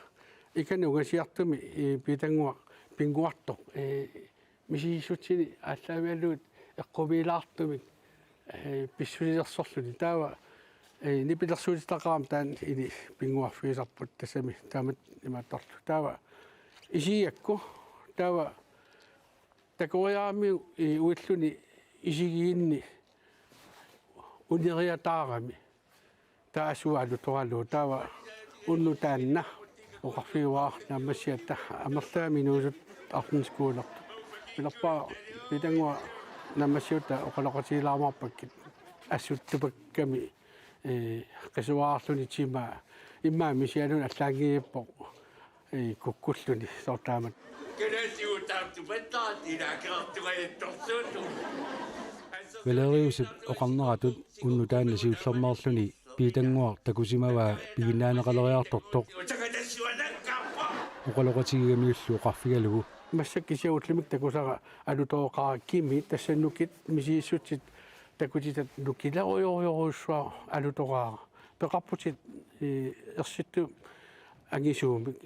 ikani ugasiartumi piitanguaq pinguartoq misissutsini ааllaавиаллуут эққумилаартумик писсулилерсорлуни таава нипилерсуутитақарам таан или пингуарфиисарпут тассами таамат имаатторлу таава исиакку таава такориаами уиллуни исигиинни унериатаарами таасуалу торалу таава унну таанна оқарфиуаа наммассиатта амерлаами нуусут артнскуулерт илерпаа питангуа наммассиута оқалоқатилаамарпаккит ассуттупакками qisuaarluni tima imma misialun allaangiippo kukkulluni sortaamat Kenasiutaartu pattaatinaaqertuqajattorsuutu Valeriusip oqarneratut unnu taannasiullermerluni piitanguaq takusimavaa piginnaaneqaleriartortoq uqaloqatigigamiullu oqarfigalugu массаккисиагуллимик такусара алутооqarakkimi тассаннукит мисииссутсит такутитат нукиларуйоруйоруссуа алутораара пеқарпутит ерситту агисуумик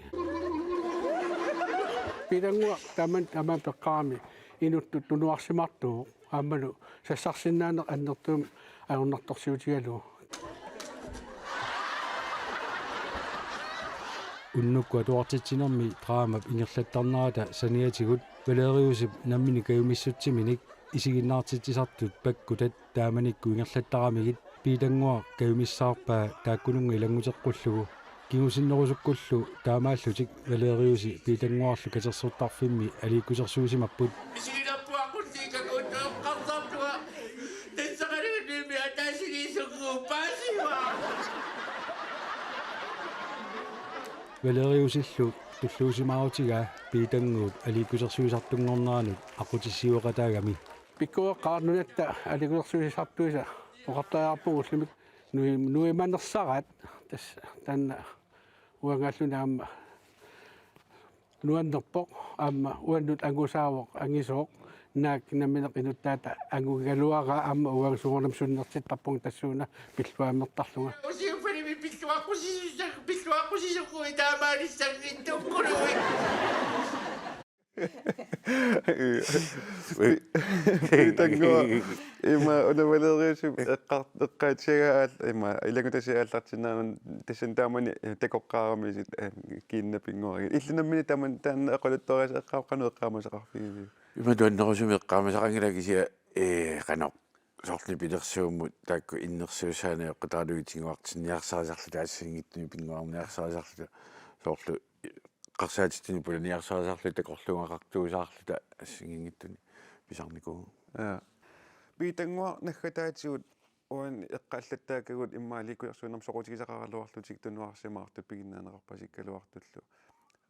пидангуа таман пеққарами инутту тунуарсимартуу аамалу сассарсиннаанеқ аннертуум аернарторсиутигалу уннукку туартитсинерми драамап ингерлаттарнерата саниатигут Valeriusip наммини каюмиссутсиминик isiginnaartitsisartut pakkutат taamanikku ingerlattaramigit piitangua kayumissаарpaa taakkununga ilangutеққуллугу кигусиннерусуккуллу таамааллутик Valeriusi piitanguарлу катерсертарфимми аликкусерсуусимаппут исигинаппуаққултикакуутоққартартуа тассақалууними атаасигисуггууппаасима Valeriusillу туллуусимаарутигаа piitanguut аликкусерсуисартунгорнеранут ақутиссиуқатаагами пиккуэққарнунатта аликусерсуисартуиса оқартаярпугуллимик нуиманерсарат тас танна уангааллуна аама нуаннерпоқ аама уаннут ангусаавоқ ангисооқ наак наминеқ инуттаата ангугалуара аама уангсугорнам суннертиттарпунг тассууна пиллуаммертарлунга усиуфаними пиллуаққусисусақ пиллуаққусисуққуи таамааниссангиттуккулуи Pitangua ima unavaleriusum eqqaatigaat ima ilangutasiaallartinnaarun tassan taamani takoqqaaramisit kiinnapinguari illunammini taman taanna eqaluttorias eqqaaqanu eqqaamaseqarfiigi ima tuannerusumi eqqaamaseqangilakisia qanoq sortli pilersuummut taakku innersuusaana eqqutaalugitinguartinniarsaasarlu taassingittuми pinguarniarsaasarlu sortlu qarsaatitini pulaniarsaasarlu takorlungaqartuusaarluta assingingиттуни писарникуу питангуа наггатаатигут уан эққаллаттаакагут иммааликуерсуунам соқутигисақаралуарлутик тунуарсимаарту пигиннаанеқарпасиккалуартуллу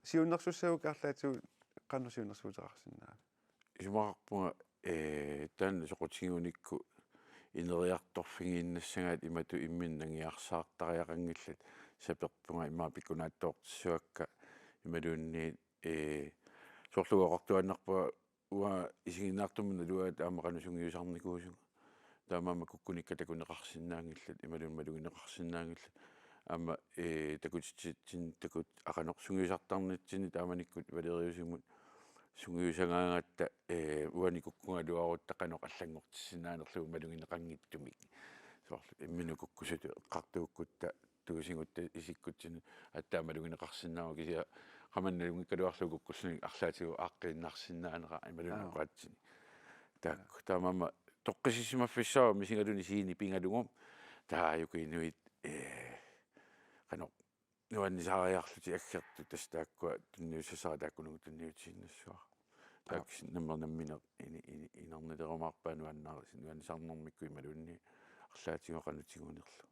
сиуннэрсуссагук аарлаатигут қаннусиуннэрсуутеқарсинаа исумақарпунга таанна соқутигиуникку инериарторфигииннассагаат имату имминнангиарсаартариақангиллат саперпунга имаа пикунааттоортиссуакка ималуунни сорлугоқартуаннарпуа уа исигиннаартумна луаат аамақанусунгиусарникуусуга таамаама куккуникка такунеқарсинаангиллат ималуун малугинеқарсинаангиллат аама такутитсин такут ақанерсунгиусартарнитсини тааманиккут валериусимут сунгиусагаангатта уани куккунга луаруттақанеқ аллангортиссинаанерлугу малугинеқангиттумик соорлу иммину куккусуту эққартууккутта туусингутта исиккутсини аттаа малугинеқарсинаагу кисиа qamannalungikkaluarlugu kukkusni arlaatigu aaqqinnaarsinnaanera imalunaqaatsin taakku taamama toqqisissimaffissaaru misingaluni siini pingalungum taayukiinuit qano nuannisaariarluti aggertu tastaakkua tunniussasaa taakkunugu tunniutiinnassua taaksin nammernammine inernilerumaarpaa nuannaarisi nuannisarnermikku imalunni arlaatigu qanutiguunerlu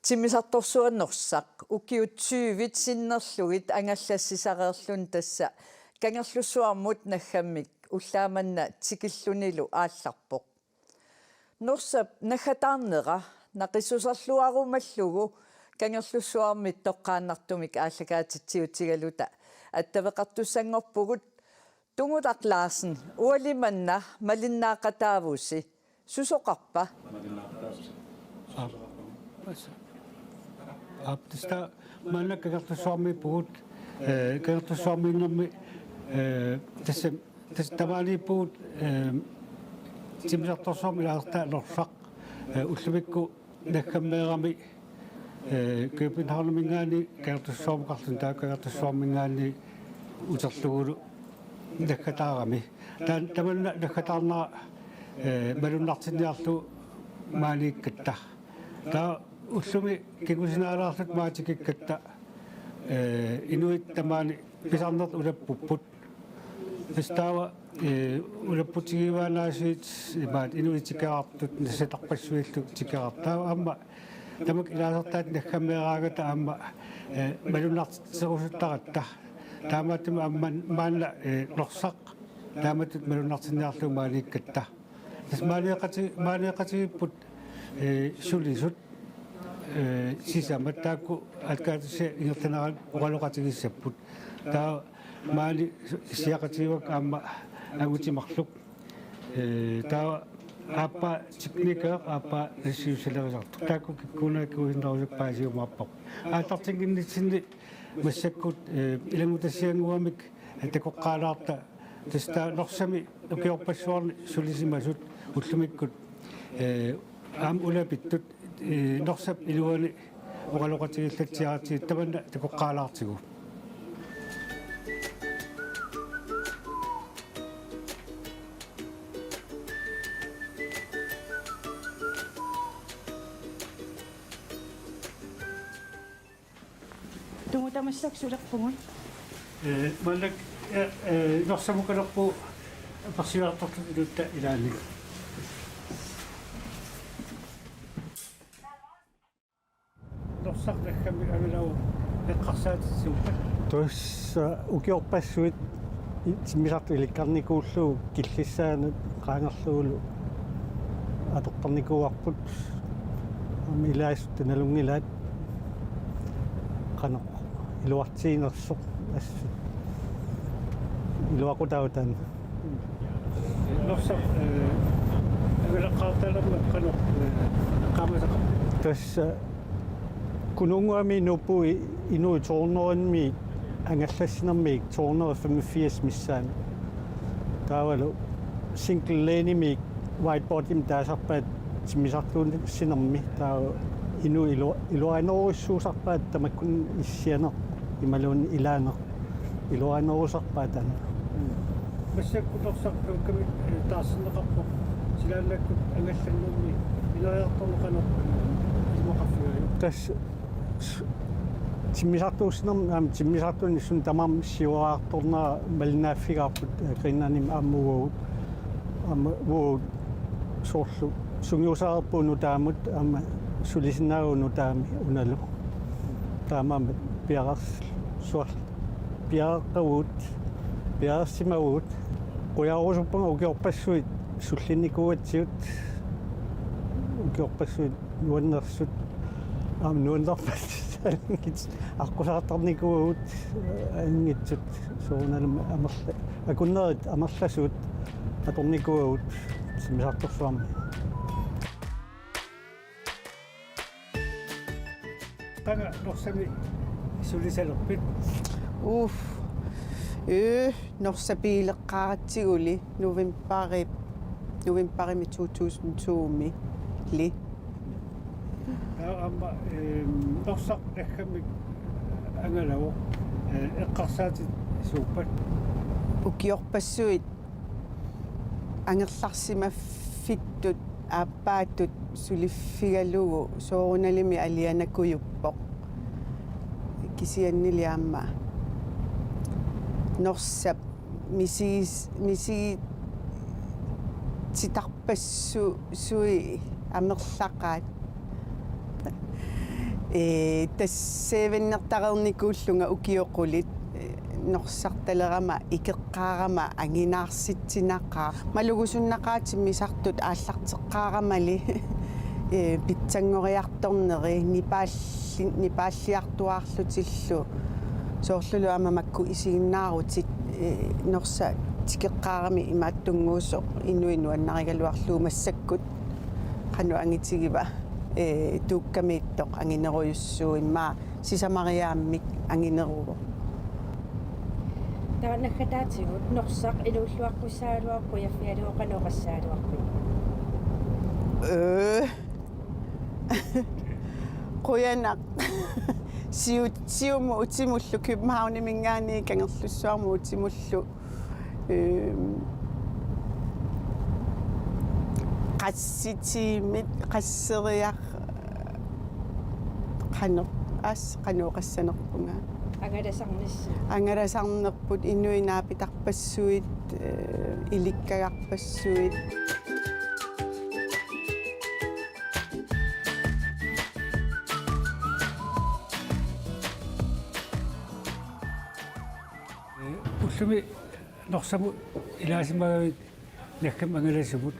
тимисарторсуаннерсақ укиутсуивит синнерлугит ангаллассисареерлун тасса кангерлуссуармут наггаммик уллааманна тикиллунилу аалларпоқ норсап наггатаарнера нақиссусарлуарумаллугу кангерлуссуармит тоққааннартумик ааллагаатитсиутигалута аттавеқартуссангорпугут тунгутарлаарсен уалиманна малиннаақатаавуси сусоқарпа аптэста маннаккагартуссуарми пуут кагартуссуармииннэрми тамаани пуут тимисарторсуарми лаартаалорсақ уллумикку наггаммеерами кепинхарлумингаани кагартуссуармақарлун тааккагартуссуармингаани утерлугулу наггатаарами таманна наггатаарнера малуннартинниарлу маалииккатта таа уллуми кигусинаалаарлут маатикиккатта инуит тамаани писарнерт улаппуппут тастава улаппутигиваанаасиит имаат инуитикаартут насатарпассуиллу тикаартаа аама тамак илаасертаат наггаммеераагата аама малуннартисерусуттаратта таамаатима амман маанла лорсақ тааматут малуннартинниарлу маалииккатта тас маалиақатигиппут сулисут сисаматтаакку алкаатуси ингертанеран уқалоқатигиссаппут таа маали сиақатигивак аама агутимарлук таа аппа техникаа аппа ресиусалерисарту таакку киккунааккуиннерусук паасиумааппоқ аатартингиннитсинни массаккут илагутассиангуамик такоққаалаарта таста норсами укиорпассуарни сулисимасут уллумиккут аам улапиттут норсап илуани уқалоқатигиллатсиаратиг таманна такоққаалаартигу тунгутамассак сулерпугун малак норсамукалерпу парсиуартортулутта илаани норсартакками амилау эққарсаатиссууппа тус укиорпассуит тимисарту иликкарникууллуу киллиссаанут qaangerluulu атоққарникууарпут амилаасут налунгилаат qanoq илуартиинерсоқ ассу илуақутаутан норсақ авилаққартаалерма qanoq qaамасақ tässä kununguami nupui inui tornorenmi angallassinarmi 285 missaan taavalu single lane whiteboardim taasarpaat timisartuun sinarmi taa inu iluainorissuusarpaat tamakkun issianer imaluun ilaaner iluainorisarpaatan массаккулерсарпукками таассинеқарпо силааллаккут ангалланнэрми илариарторнеқанерпа имақарфигаи tässä timisartuussinarmi aam timisartuun sun tamam siuaartornaa malinaaffigaarput grinnanim aammuguut aammuguut soorlu sungiusaarpuunu taamut aama sulisinnaagunu taami unalu taamam piaras suar piaqavuut piarsimavuut ujaarusuppunga ukiorpassuit sullinnikuuatsiut ukiorpassuit nuannersut aam nuannerpassuut аққусаартарникуугут ангитсут сууналум амерла акуннерит амерласуут аторникуугут симисарторфаами тага норсами сулисалерпит норсапиилеққааратсигули новембарими 2002 ли аама норсақ нахамик ангалаво эққарсаати сууппат укиорпассуит ангерларсимаффиттут ааппаатут сулиффигалугу сооруналими алианакуйуппоқ кисианнили аама норсап миси титарпассу суи амерлақаат тассеевиннертарерникууллунга укиоқулит норсарталерама икеққаарама ангинаарситсинақаа малугусуннақаатиммисартут ааллартеққаарамали питсангориарторнери нипааллиартуаарлутиллу соорлулу амамакку исигиннаарутит норса тикеққаарами имааттунгуусоқ инуинуаннаригалуарлуу массаккут қану ангитигива тууккамииттоқ ангинеруйуссуу имма сисамариааммик ангинеруго таанахатаатигут норсақ илууллуаққуссаалуарпу яффиалуоқанооқассаалуарпу қуянақ сиуму утимуллу кибмауни мингаани кангерлуссуарму утимуллу qassitiimit qasseriaq qanuqassanerpunga angalasarnerput inuinaapitarpassuit ilikkagarpassuit уллуми норсаму илаасимагавит наккам ангаласумут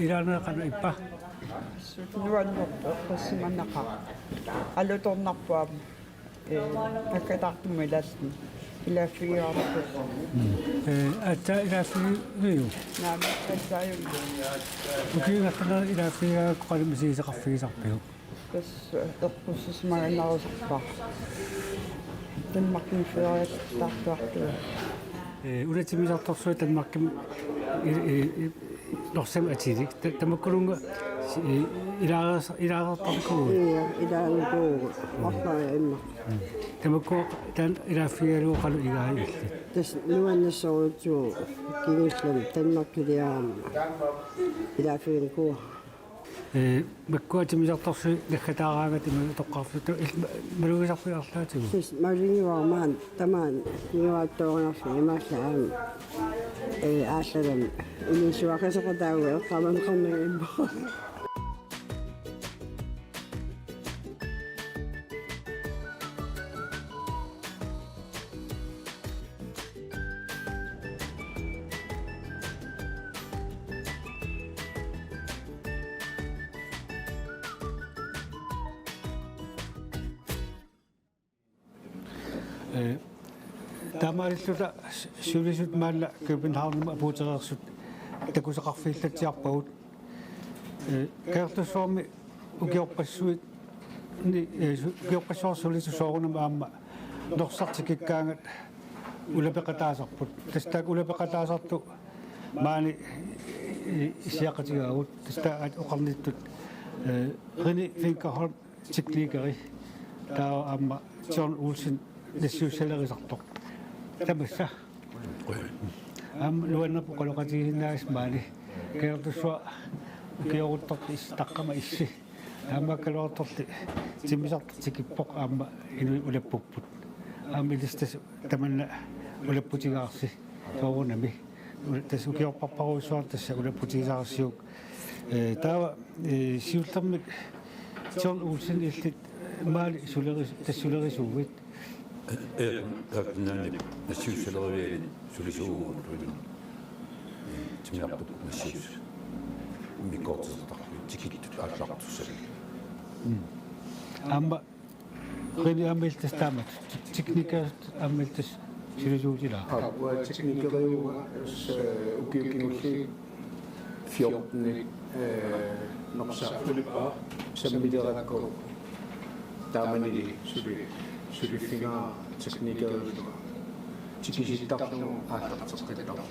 илаанеқана иппа нуаннерпо qassimannaqa алуторнарпуам аккатартумилалли илааффигиарпус атта илааффигиу наама атсааюм укингаттана илааффигиа qalимисисеқарфигисарпигу тас эрпуссисмаганарусарпаа танмаккин фериатартуартуа унатимисарторсуа танмакким норсам атилик тамаккулунга илаарартаркуу илаагуу марлаа имма тамакку тан илааффигалуу қалу игаи тас нуаннассоорутсуу кингиллам танмаккилиаама илааффигникуу маккуатимисарторсу нахатаараагатима тоққарфуту малугисарфиарлаатигу тас малингуармаан тамаан нуааттоорнарфи имааллаама ааллагам инисуақасақатаагу эққаманқарнагимма тамааллута сулисут маалла København апутерерсут такусақарфииллатсиарпагут каертуссуарми ukiorpassuit ni ukiorpassuarsulitu soorunama aamma norsartikikkaangat ulapeqataasarput tastaak ulapeqataasartu maani isiaqatigaagut tastaat oqarnittut rini Finkerholm tiknikeri taa aamma John Olsen nassiussalerisertoq tamassa luannerpu qaloqatiginnaas maani keertussua ukioruttorti istaqqama issi aamma kaluartorti timisartikippoq aamma inu ulappupput aamma ilistas tamanna ulapputigaarsi soorunami tas ukiorparparuissuar tassa ulapputigaarsiuk taava siullermik John Olsen illit maali tassulerisuuvit nani nassiussaleriviali sulisuugut timiartuq nassius mikortisartarpu tikittut aallartussal aamma rini aamiltas taamat tiknikaat aamiltas sulisuutila teknikeriuga ukiukingulli 14 noqsaqulippa sammilerakko taamanili sulifinga teknikeriuga tikisittarlu aallarteqqitarlu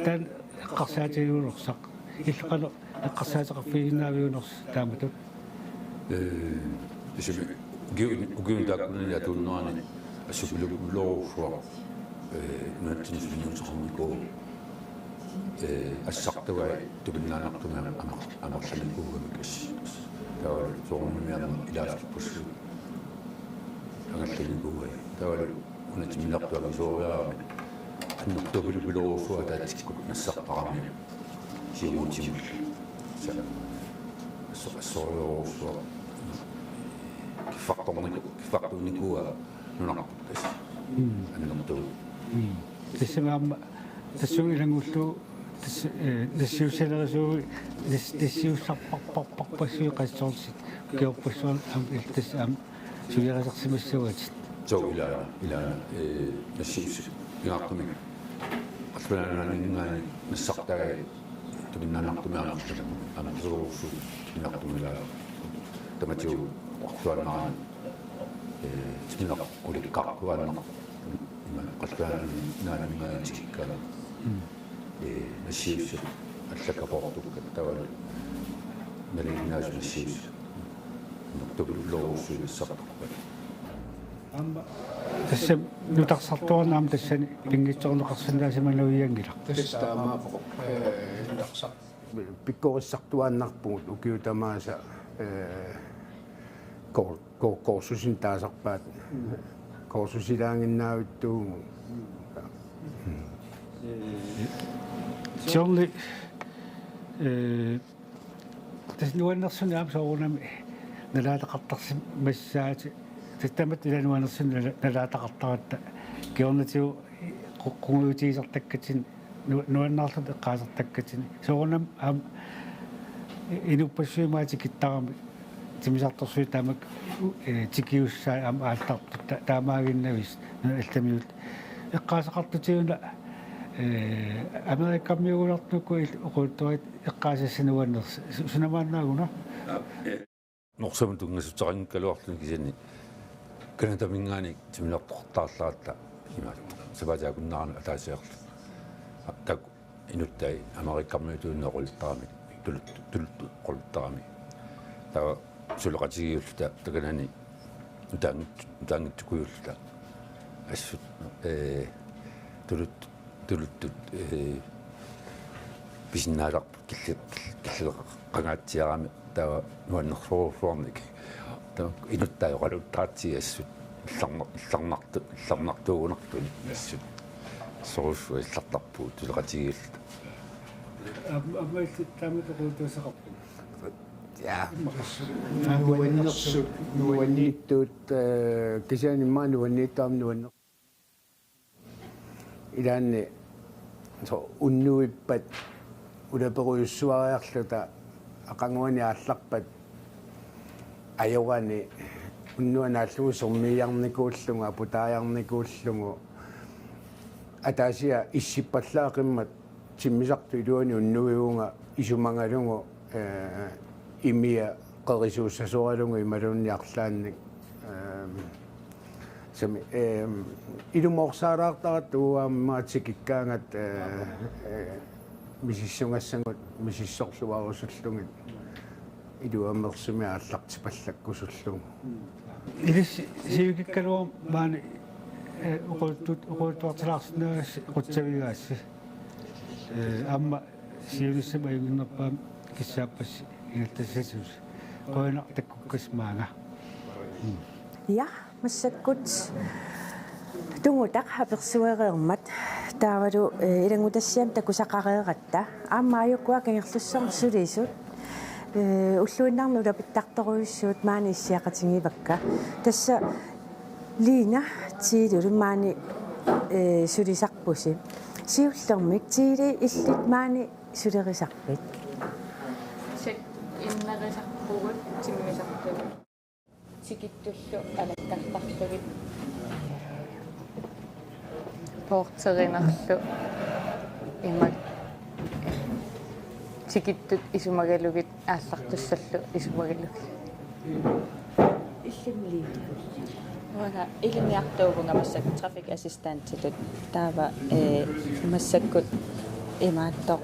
tan qarsaatigulursaq иллqalo qarsaateqarfiginnaaviuners taamatut ismi ugiun taakkunani atunnuani assupilullorufua nuattinisuniuteqarniko ассартуга тупиннаанартума амерланикуугамикас таа соорнумиарма илаалерпуссу агалланикууга таа унатиминартуага соориарами аннертупилупилоруфуа таатиккут нассартарами сиуутимул соориоруфуа киффартуникуа нунарпуттас аннертуу тассамаама тассуилангуллу тассиусалерисуу тассиуссарпарпарпассуи qassорсит киорпассуан ам илтас ам суярасарсимассуатит соо ила нассиус игаартумик атланаанингаани нассартагаа туминнаанартумиарнарту амасуурсу туминартумила таматиу ортуаннаран тиминар уликкарпуаннар qatlaanan naanimmaatikkala nassius allakaportukkat tavalla nalinnaas nassius nurtupulluorussuissartorpat aamma tassa nutarsartuarnaam tassani pingitsorneqarsannaasimaluiangila tastaamaaqo nutarsaq pikkorissartuaannarpugut ukiutamaasa korsusin taasarpaat korsusilaanginnaavittuugu Johnny tas nuannersuni aam soorunami nalaataqartarsi massaati tastamat ilanuannersun nalaataqartaratta kiornatiu qunguutiisartakkatin nuannarlut eqqaasartakkatin soorunam aam inuppassiumaatikittaqami timisartorsui taamak tikiussaa aam aaltartu taamaaginnavis allamiut eqqaasaqartutiuna америккаммиугулартнукку оқуутторит эққаасассануаннерс сунамааннаагуна норсамун тунгасутсарингкалуарлуни кисани канатамингаани тиминартортаарлаатта има сабатаакуннаарна атаасиарлу так инуттай америккаммиутууннеқултарами тулут қултарами таа сулеқатигиуллута таканани утаангиттукуйуллута ассут тулуттут бисиннааларпу киллеқангаатсиарами таа нуаннерсуурфуарник таа инуттаажоқалуттаатсиассут илларнартуугунартуни ассут соруссу иллартарпуу тулеқатигиуллута аммаит тааматоқутуусақарпу nuanniittuut kisianimmaa nuanniittaam nuanner ilaanni so unnuippat ulaperuissuariarluta aqanguani aallarpat ajorani unnuanaallugu sormiiarnikuullunga aputaajarnikuullungu ataasia issippallаақиммат тиммисарту илуани уннуиуунга исумангалугу имия qerisuussasuarlungu imalunniarlaannik sami ilumorsaalaartarat uaammaatikkikkaangat misissungassangut misissorluarusullungit iluammersumi aallartipallakkusullugu Ilis sivikikkaluum maani uquttuartilaarsinaas qutsavigaassi amma siulissama ayunnerpaam kissaappas ingattassasuus qoinaq takkukkas Ja, massakkut tungutaq hapersuereermat taavalu ilangutassiam takusaqareeratta aammaayukkuа kangerlussarm sulisut уллуиннарнула питтарторуйссуут маани иссиақатингивакка тасса лина тиилулу маани сулисарпуси сиуллермик тиили иллит маани сулерисарпит сек иннерисарпугут тиммисартугут тикиттуллу алаккартарлугит портеринерлу имак тикиттут исумагалугит ааллартуссаллу исумагалуг иллимли вага илимиартуувунга массак трафик ассистантитут таава массаккут имааттоқ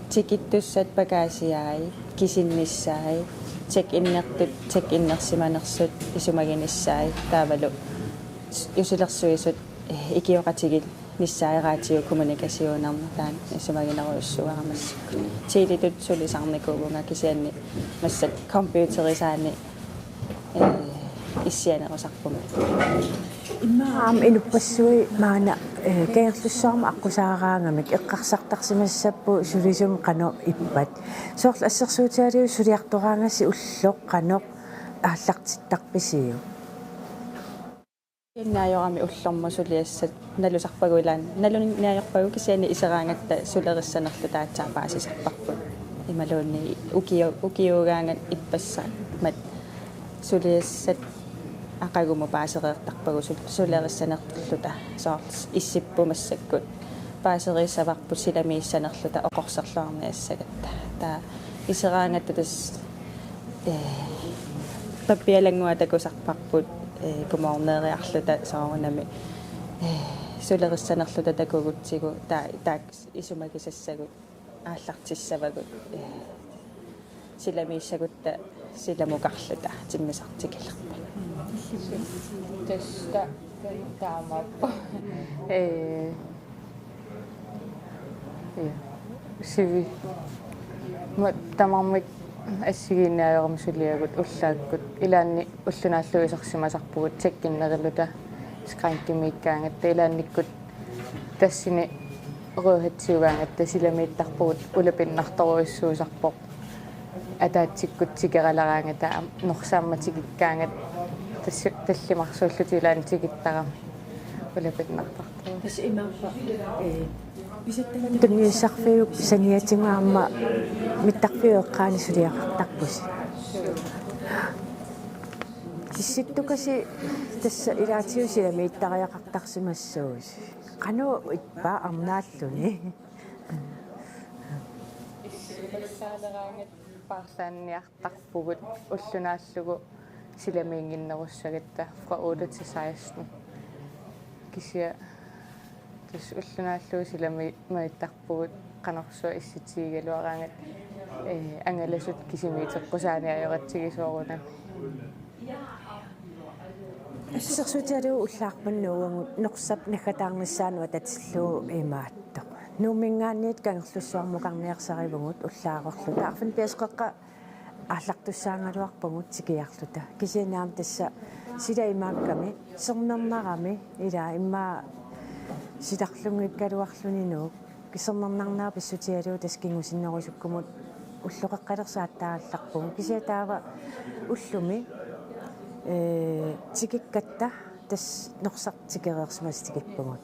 тикиттуссат багаасиаи кисиннissaai чек-иннертут чек-иннерсиманерсут исумагиниссаи таавалу юсилерсуисут икиоқатигил ниссааираатиу коммуникасионарнатаан исумагинеруйуссуарамассакку тилитут сулисарникуунга кисианни массак компьютерисаани иссианерусарпума имаам инуппассуи маана кеерлуссаарма аққусаараангамик эққарсартарсимассаппу сулисум қано иппат соорл ассерсуутиалиу сулиартораангасси уллоқ қано ааллартиттарписиу иннаайорами уллорма сулиассат налусарпагулаан налуниаайорпагу кисиани исераангатта сулериссанерлу таатсаапаасисарпарпут ималуунни укиугаангат иппасса мат сулиассат ақагума паасереертарпагу сулериссанерлута соорт иссиппумассаккут паасериссаварпут силамииссанерлута оқорсерлуарниассагатта таа исераангатта тас паппиалангуа такусарпарпут коморнериарлута саарунами сулериссанерлута такугутсигу таак исумагисассагут ааллартиссавагут силамииссагутта силамукарлута тиммисартикилерпа теста таамаппа сиви тамармик ассигииннаайорам сулиагут уллааккут илаанни уллунааллуисарсимасарпугут секкиннерилута скрантимиккаангатта илаанниккут тассини рөөхатсиугаангатта силамииттарпугут улапиннарторуиссуусарпоқ атаатсиккут тикералараангата норсаамматикиккаангат таллимарсууллут илаан тикиттарам улапиннартарту тас имааппа тунниуссарфиук саниатингаама миттарфиуэккаани сулиақартарпуси кисситтукаси тасса илаатиу силамииттариақартарсимассуус қану иппа арнааллуни иссалераангат парлаанниартарпугут уллунааллугу силамиингиннеруссагатта fra 8 til 16 кисия тус уллунааллугу силамииттарпугут канарсуа исситигалуараангат ангаласут кисимиитеққусааниаёратсигисуоруна ассерсуутиалуу уллаарпаннуугамут норсап наггатаарниссаануа татиллуу имааттоқ нуумингаанниит кангерлуссуармукарниарсаривгут уллаарерлута арфин пиасқеққа ааллартуссаангалуарпагут тикиарлута кисинаам тасса сила имаакками сернернарами ила иммаа ситарлунгиккалуарлунинуу кисернернарнаа писсутиалуу таскингусиннерусуккумут уллоқеққалерсааттаалларпугу кисиатаава уллуми тикиккатта тас норсартикереерсимас тикиппугут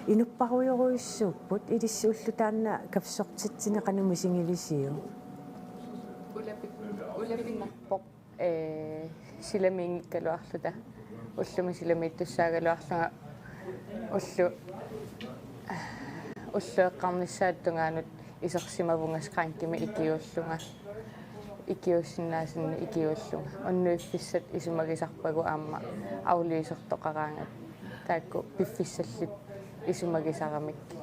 инуппаруйоруйуссууппут илисси уллутаанна капсортитсинеқануми сингилисиу улапиннарпоқ силамиингиккалуарлута уллуми силамииттуссаагалуарлунга уллуэққарниссааттунгаанут исерсимавунгас краанкими икиуллунга икиуссиннаасинни икиуллунга оннуиффиссат исумагисарпагу аама аулиисертоқараангат таакку пиффиссаллит исумагисарамикки.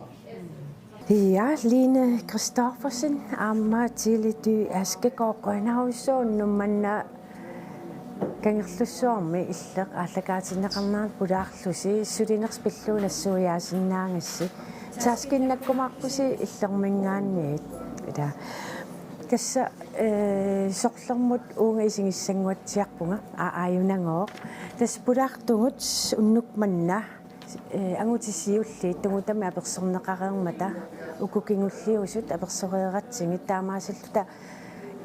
Ja, Line Kristoffersen, amma til du askegårgrønhavsuunnumanna kangerlussuarmi illeq allakaatineqarnaat pulaarlusi sulinerspilluunassuujaasinnaagassi taaskinnakumaarpusi illermingaanniit ila kassa sorlermut uunga isingissanguatsiarpunga aajunangooq tas pulaartungut unnukmanna ангутисиулли тугутами аперсорнеқареермата укукингуллиусут аперсореератсингит таамаасаллута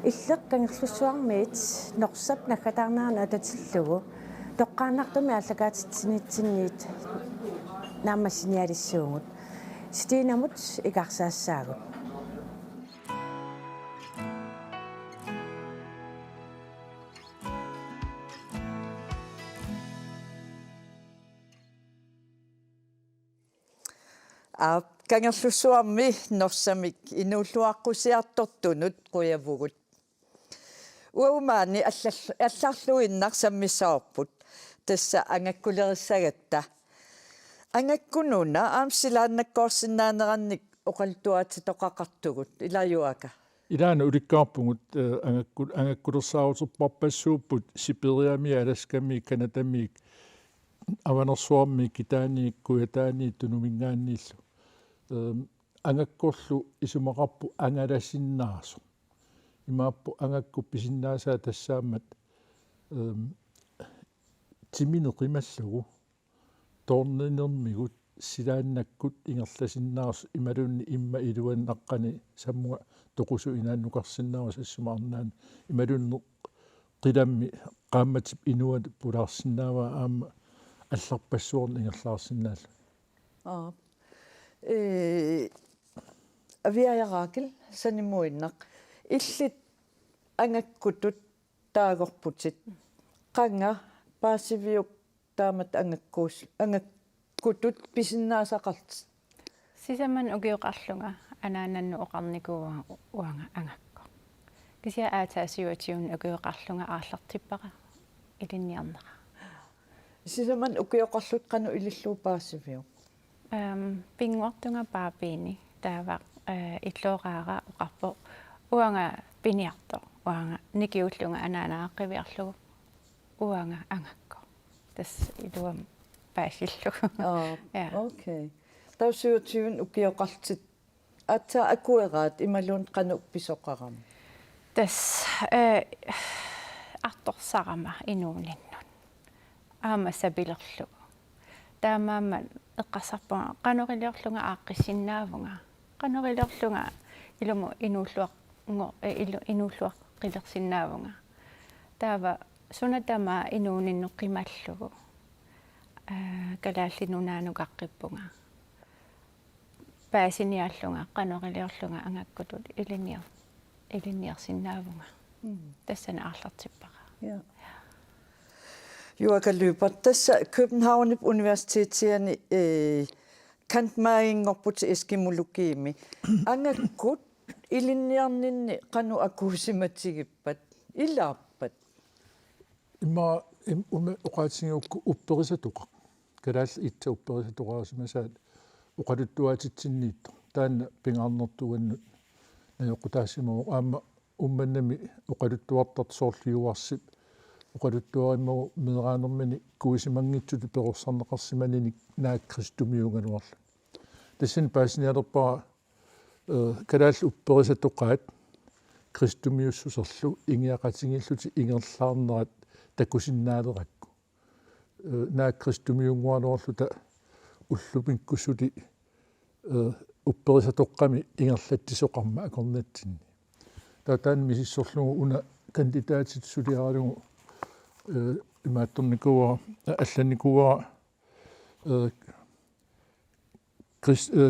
иллеқ кангерлуссуармиит норсап наггатаарнаана ататиллугу тоққаанартуми аллагаатитсинитсинниит наамассиниалиссуугут стиинамут икарсаассаагут Kangerlussuarmi norsamik inuulluaqqusиарторtunut quyavugut uaumaani алларлуиннарсаммисаарпут тасса ангаккулерissagatta ангаккунуна аамсилааннаккоорсинаанеранник оқалтуаати тоқақартугут илаюака Ilaana ulikkaarpungut angakkulersaauterparpassuupput Siberiami Alaskami Kanadamiik avanersuarmi kitaaniikku yataani tunumingaanniillu angakkorlu isumaqarpu angalassinnaasu imaappu angakku pisinnaasaa tassaammat timineqimallugu toorninermigut silaannakkut ingerlasinnaasu imalunni imma iluannaqqani sammuga toqusu inaannuqarsinnaawas assumaarnaan imalunne qilammi qaammatip inuat pulaarsinnaava aamma алларпассуорни ингерлаарсинаалла авиаяраакил санимуиннақ иллит ангаккутут таагорпутит қанга паасивиук таамат ангаккутут писиннаасақарт сисаман угиоқарлунга анаананну оқарникуа уанга ангакко кися аатаасиуатиун угиоқарлунга ааллартиппара илинниарнера сисаман укиоқарлут қану илиллуу паасивиу пингуартунга паапиини таава иллоогаара оқарпо уанга пиниарто уанга никиуллунга анаанааqqivиарлугу уанга ангакко тас илуам паасиллугу окей таусуутиун укиоқартит атса акуераат ималуун қану писоқарам тас арторсарама инууниннут аама сабилерлу таамаама эққассарпунга қанорилиорлунга ааққиссиннаавунга қанорилиорлунга илуму инууллуақнго инууллуақ қилерсиннаавунга таава сунатама инууниннеққималлугу калааллинунаануқаққиппунга паасиниаллунга қанорилиорлунга ангаккутут илинниарсиннаавунга тассана аарлартиппара Juakallypar tassa København Universitetiani kantmaingorput eskimologiimi angakkut ilinniarninni qanu akuusimatigippat ilaarpat imma oqaatsingiukku upperisatuqa kalaall itsa upperisatuqaasimasaat uqaluttuaatitsinniitto taanna pingaarnertuannut nayoqutaasimamu aamma ummannami uqaluttuartart soorliuarsip uqaluttuarimmagu mineraanermini kuisimangitsut perussarneqarsimanini naakristumiungaluarlu tassin paasinialerpara kalaall upperisatuqaat kristumiussuserlu ingiaqatingilluti ingerlaarnerat takusinnaalerakku naakristumiungualuarluta ullupinkussuti upperisatoqqami ingerlattisoqarma akornatsinni tataan misissorlugu una kandidaatit suliaralugu imaattornikuwa алланникуа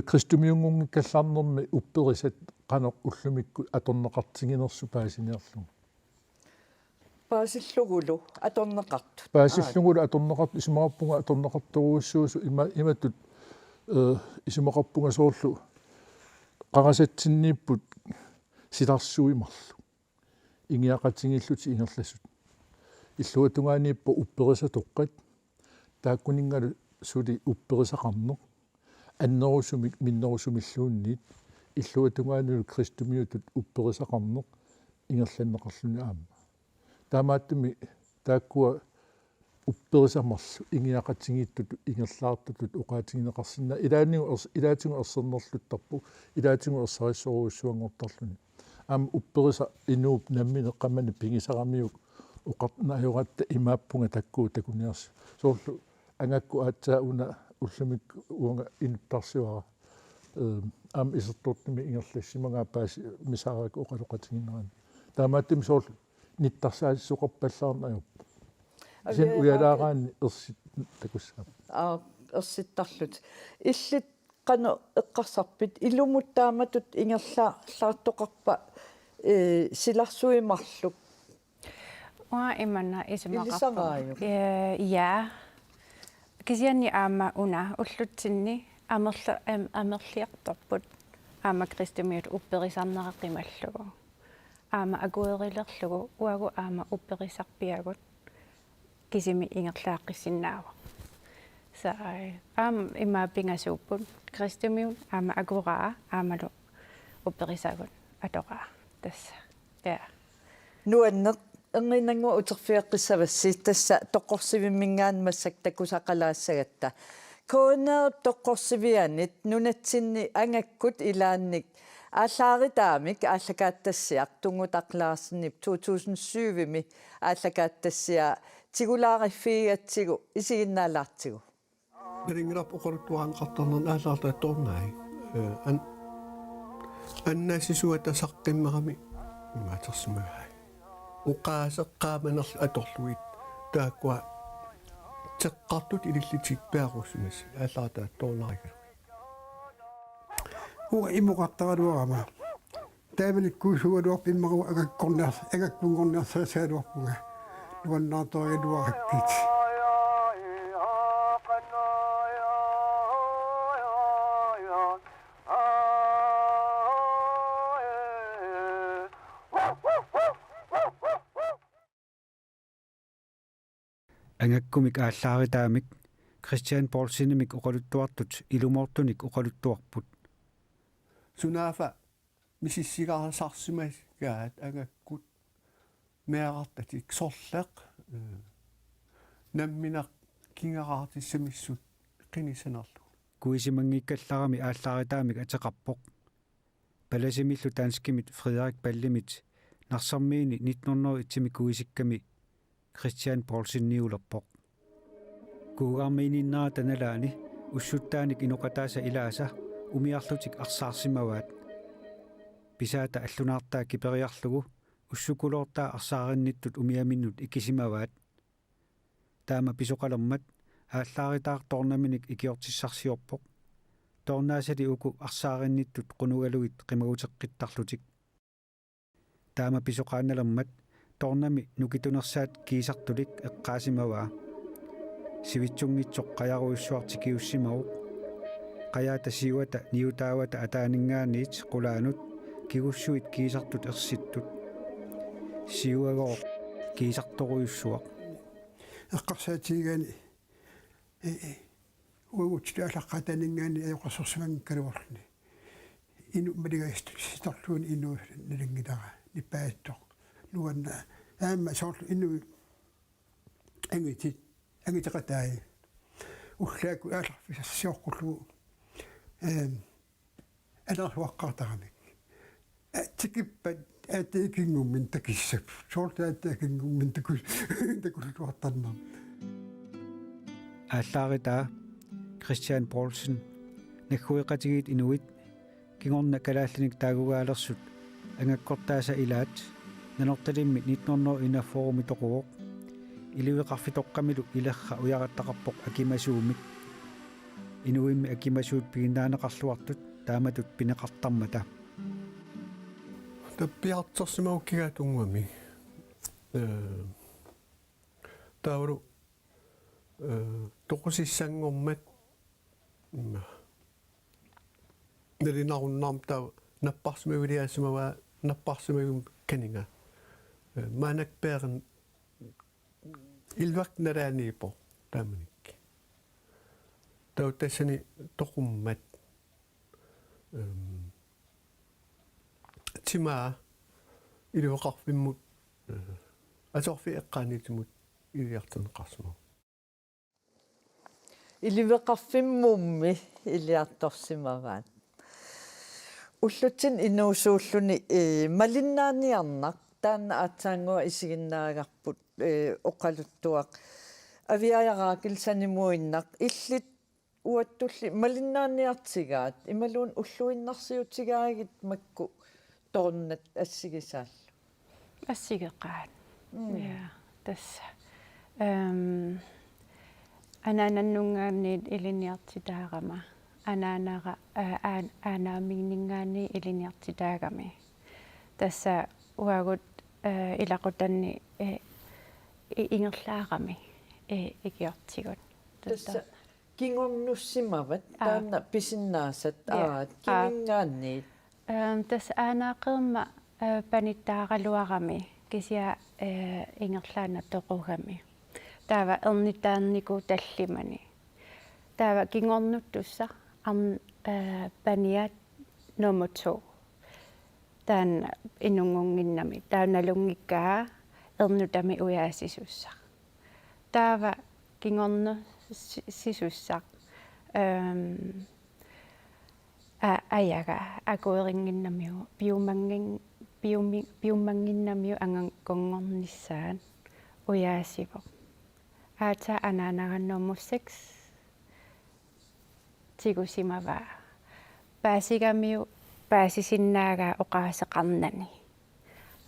кристумиунгунгиккаллаарнерми упперисат qanoq ullumikku atorneqartinginersu paasiniarlu paasillugulu atorneqartu paasillugulu atorneqart isumaqarpunga atorneqartoruussuusu imatut isumaqarpunga soorlu qarasatsinniipput silarsuimарлу ingиaqатингиллути ингерласут иллуатунганииппу упперисатоққат тааккунингалу сули упперисақарнеқ аннерусумик миннерусумиллуунниит иллуатунгаанулу кристумиутут упперисақарнеқ ингерланнеқарлуни аама таамааттуми тааккуа упперисамарлу ингиақатингииттут ингерлаартутут уқаатингинеқарсинна илаатингу ерсернерлуттарпу илаатингу ерсариссоруйуссуангортарлуни аама уппериса инууп наммине қаммани пигисарамиук уқартнааюратта имааппунга таккуу такуниарс соорлу ангакку аатсаа уна уллумик уанга инуттарсуара аама исертуутними ингерлассимагааппааси мисаарак оқалоқатингиннерани таамааттуми соорлу ниттарсаалиссоқарпаллаарнааюп син уялаагаани ерсит такуссаа ерситтарлут иллит qanu eqqarsarpit ilumuttaamatut ingerlaartoqarpa silarsuimarluk Ua imanna isimaqarpa ja kisianni aama una ullutsinni amerliartorput aama kristimiut upperisarneraqqimallugu aama aguerilerlugu uagu aama upperisarpiagut kisimi ingerlaaqqissinnaava sa imma pingasuupput kristimiut aama aguraa aamalu upperisagut atoqaa tassa ja nuanneq erninangua uterfiaqqissavassi tassa toqqorsivimmingaan massak takusaqalaassagatta kooneer toqqorsivianit nunatsinni angakkut ilaannik ааллааритаамик ааллакааттассиақ тунгутақлаарсиннип 2007ми ааллакааттассиа тигулаариффигатсигу исигиннаалаартигу ринграп оқорутуаан қартарнер ааллаарта торнай аннасисуата саққиммерами имаатерсимагай уқаасеққааманерл аторлуит тааккуа теққартут илиллитик пеарусмас ааллаарта торнаригу Huwa imuqattaraluarama taamanikkuusugaluarp immaru agakkunngunnarsaasaaluarpunga nuannaartorialuarakkit angakkumik aallaaritaamik Christian Paulsinimik uqaluttuartut ilumortunik uqaluttuarput Sunaafa misissigaarsaarsimas gaat angakkut meaqartatik sorleq namminaq kingaraartissamissut qinisanerlu kuisimangikkallarami aallaaritaamik ateqarpoq palasimillu tanskimit Frederik Ballimit narsarmiini 1901 kuisikkami Christian Paulsinniulerpoq kuugarmiininnara tanalaani ussuttaanik inoqataasa ilaasa umiarlutik arsaarsimavaat pisaata allunaartaa kiperiarlugu ussukuloortaa arsaarinnittut umiaminnut ikisimavaat taama pisoqalermat ааllaaritaartornaminik ikiortissarsiorpoq tornaasali uku arsaarinnittut qunugaluit qimaguteqqittarlutik taama pisoqaannalermat tornami nukitunersaat kiisartulik eqqaasimavaa sivitsungitsoq qajaruissuartikiussimaruq qayaata siwata niutaawata ataaningaaniit qulaanut kigussuit kiisartut ersittut siuagoo kiisartoruyussuaq eqqarsaatigaani uaguttilaallaqqataningaani ajoqassorsimangikkaluarluni inu maligaistorluuni inu nalangilara nippaattoq nuanna aamma soorlu inu angiteqataai ullaakku aallarfisarsiorqullu анерсуаққартарамик атикиппат аатикингуммин такиссап соортаатаакингуммин такуллуартарнаа ааллааритаа Christian Paulsen наггуиқатигит инуит кигорна калаалланик таагугаалерсут ангаккортааса илаат нанорталимми 1901 форуми тоқуоқ иливеқарфитоққамилу илерра уяраттақарпоқ акимасуумик inuimmi akimasuut piginnaanеқарлуартут тааматут пинеқартармата таппиартэрсимауккигаатунгуами тауру тоқусиссангормат налинаруннарм таа наппарсимавилиаасимава наппарсимавим канинга маанакпеерн илвак нараанипо тааманик таутассани тоқуммат тима илуақарфиммут аторфи эққаанитимут илиартенеқарсиму иливеқарфиммуумми илиарторсимаваат уллутсин инуусууллуни малиннааниарнақ таанна аатсаангуа исигиннаагарпут оқалуттуақ авиаяраакил санимуиннақ иллит уаттулли малиннааниартигаат ималуун уллуиннарсиутигаагит макку тоорнат ассигисааллу ассигеқаат я тасса анаананнунгаанниит илиниартитаагама анаанара анаамигнингаани илиниартитаагами тасса уагут илақутанни ингерлаарами игиортигут тасса кингорнуссимават таанна писиннаасат аат кимингаанниит тассааанаақерма паниттааралуарами кисиа ингерлаана тоқугами таава эрнитааннику таллимани таава кингорнуттусса паниат номер 2 таан инунгунгиннами тааналунгиккаа эрнутами уяасисусса таава кингорну сисусса аяга акуерингиннамиу биумангиннамиу ангангонгорниссаан уяасиво аата анаанагannорму 6 тигусимава паасигамиу паасисиннаага оқаасеқарнани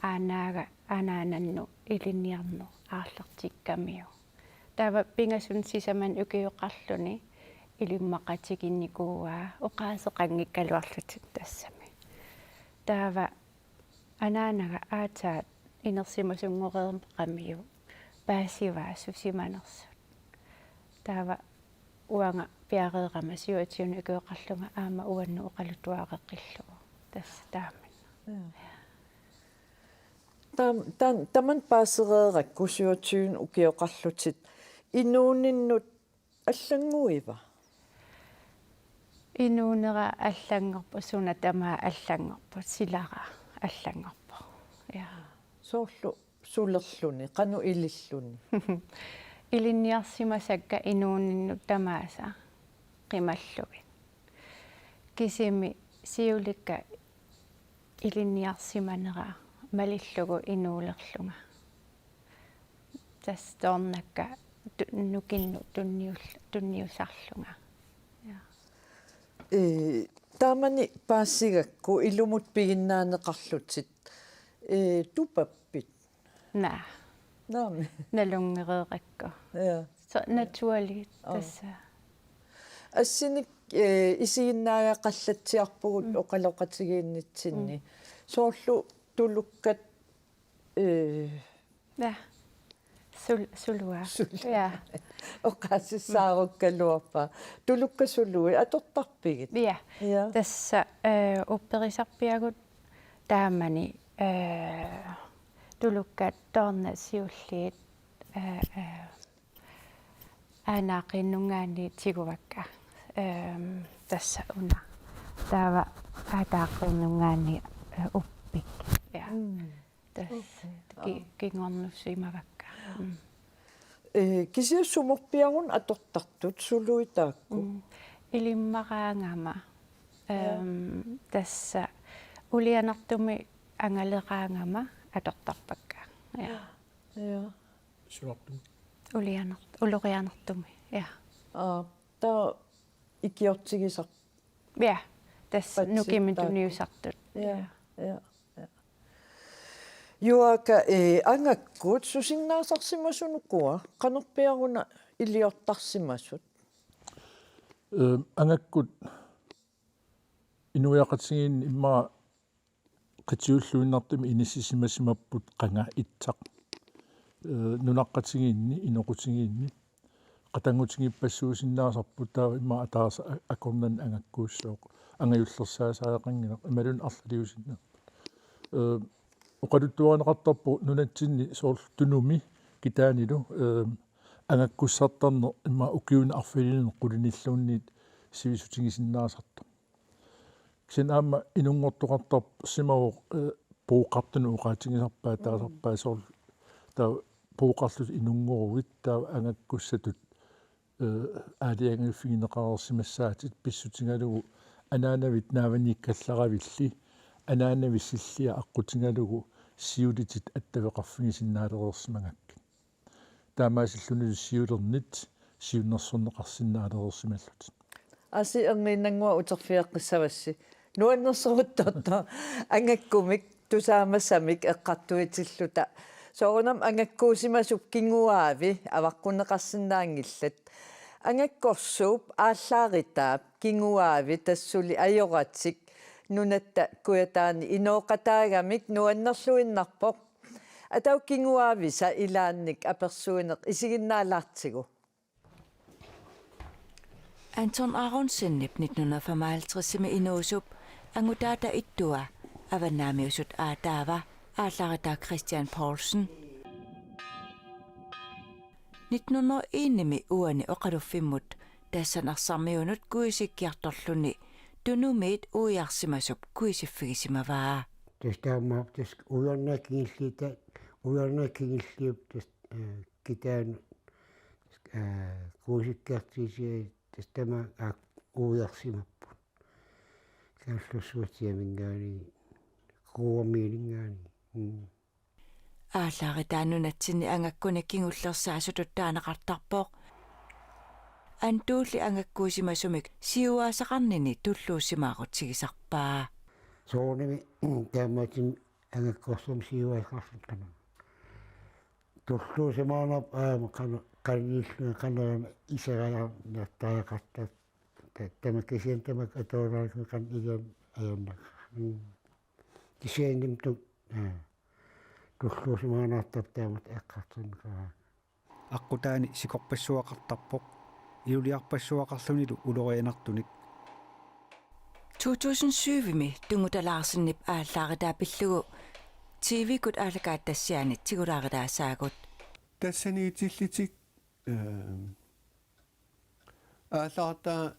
анаага анаананну илинниарну аарлартиккамиу таава пингасун сисаман укиоқарлуни илиммақатигинникууаа оқаасеқангиккалуарлутик тассами таава анаанага аатаат инерсимасунгореерпеқамиу паасиваа сусиманерсут таава уанга пиареерама сиуатиуни укиоқарлунга аама уанну оқалутуаақеққиллугу тасса тааман таман паасерееракку сиуатиун укиоқарлутит инууниннут аллангуива инуунера аллангорпу суна тамаа аллангорпу силара аллангорпу я соорлу сулерлуни кану илиллуни илинниарсимасакка инууниннут тамааса qimallugit кисими сиуликка илинниарсиманера малиллугу инуулерлунга тасторнакка нукинну тунниусарлунга таамани паассигакку илумут пигиннаанеқарлутит тупаппит на наами налунгерееракку я så naturligt тасса ассиник исигиннаагақаллатсиарпугут оқалоқатигииннитсинни соорлу тулуккат да сулуа я оқассааруккалуарпа тулуккасулуи атортарпигит я тасса упперисарпиагут таамани тулуккат тоорна сиуллиит анаақиннунгаани тигувакка тасса уна таава атаақиннунгаани уппик я тасса кингорнуссимавакка кисиуссуморпиарун атортартут сулуитаакку илиммараангама тасса улианартуми ангалераангама атортарпакка я сулартум улорианартуми я та икиортигисар я тасса нукимитуниусартут я юака ангаккут сусиннаасарсимасунукуа канерпиаруна илиортарсимасут ангаккут инуяқатсигин имма qitiulluinnartumi inissisimasimapпут qanga itsaq nunaqqatigiinni inoqutigiinni qatangutigippassuusinnaasarput taa imma ataasa akornan angakkuussooq ангаюллерсаасаақангина ималун арлалиусинна оқалуттуарнеқартарпу нунатсинни соорл тунуми китаанилу ангаккуссартарнер имма укиуна арфилинен qulиниллуунниит сивисутингисиннаасарта кисин аама инунгортоқартар симавоо пууқартуну уqaатингисарпаа таасарпаа соорл таа пууқарлут инунгоругит таа ангаккуссатут аалиангиффигинеқарерсимассаатит писсутингалугу анаанавит нааваниккалларавилли анаанависсиллиа аққутингалугу сиулитит аттавеқарфигисиннаалерерсимагакки таамаасиллуни сиулернит сиуннерсорнеқарсиннаалерерсималлут аси ангиннангуа утерфиаққиссавасси нуаннерсорутторта ангаккумик тусаамассамик эққартуитиллута соорунам ангаккуусимасуп кингуаави аваққунеқарсинаангиллат ангаккорсууп ааллааритаап кингуаави тассули ajоратик нунатта куятаани инооқатаагамик нуаннерлуиннарпоқ атау кингуаависа илаанник аперсуинеқ исигиннаалаартигу Anton Aronsen 1955 inuusup angutaata ittua avannaamiusut aataava aallarita Christian Poulsen 1901 uani oqaluffimmut taassanarсармиунут kuisikkiartorluni tunumit uiarsimasup kuisiffigisimavaa тастаамаап уярнаккигиллиуп китаан куусиккартисиа тастама уиарсимаппу каллуссуутиамингаани куумилингаани аалларитаанунатсинни ангаккуни кигуллерсаасутут таанеқартарпоқ антуулли ангаккуусимасумик сиуаасақарнини туллууссимаагутсигисарпаа сооними таамаатин ангаккорсум сиуаасақарлуттана туллуусимаанап аама канниллуна канарама исерая наттаақартат тамаккисиан тамак атоораарку кан иген аяннак кисиангим ту туллуусимаанаартап таамат эққартуннаа аққутаани сикорпассуақартарпоқ иулиарпассуақарлунилу улорианартуник 2007 тунгуталаарсиннип ааллааритаа пиллугу TV-кут аалагааттассианит тигулааридаасаагут тассаниитиллитик ааллаарта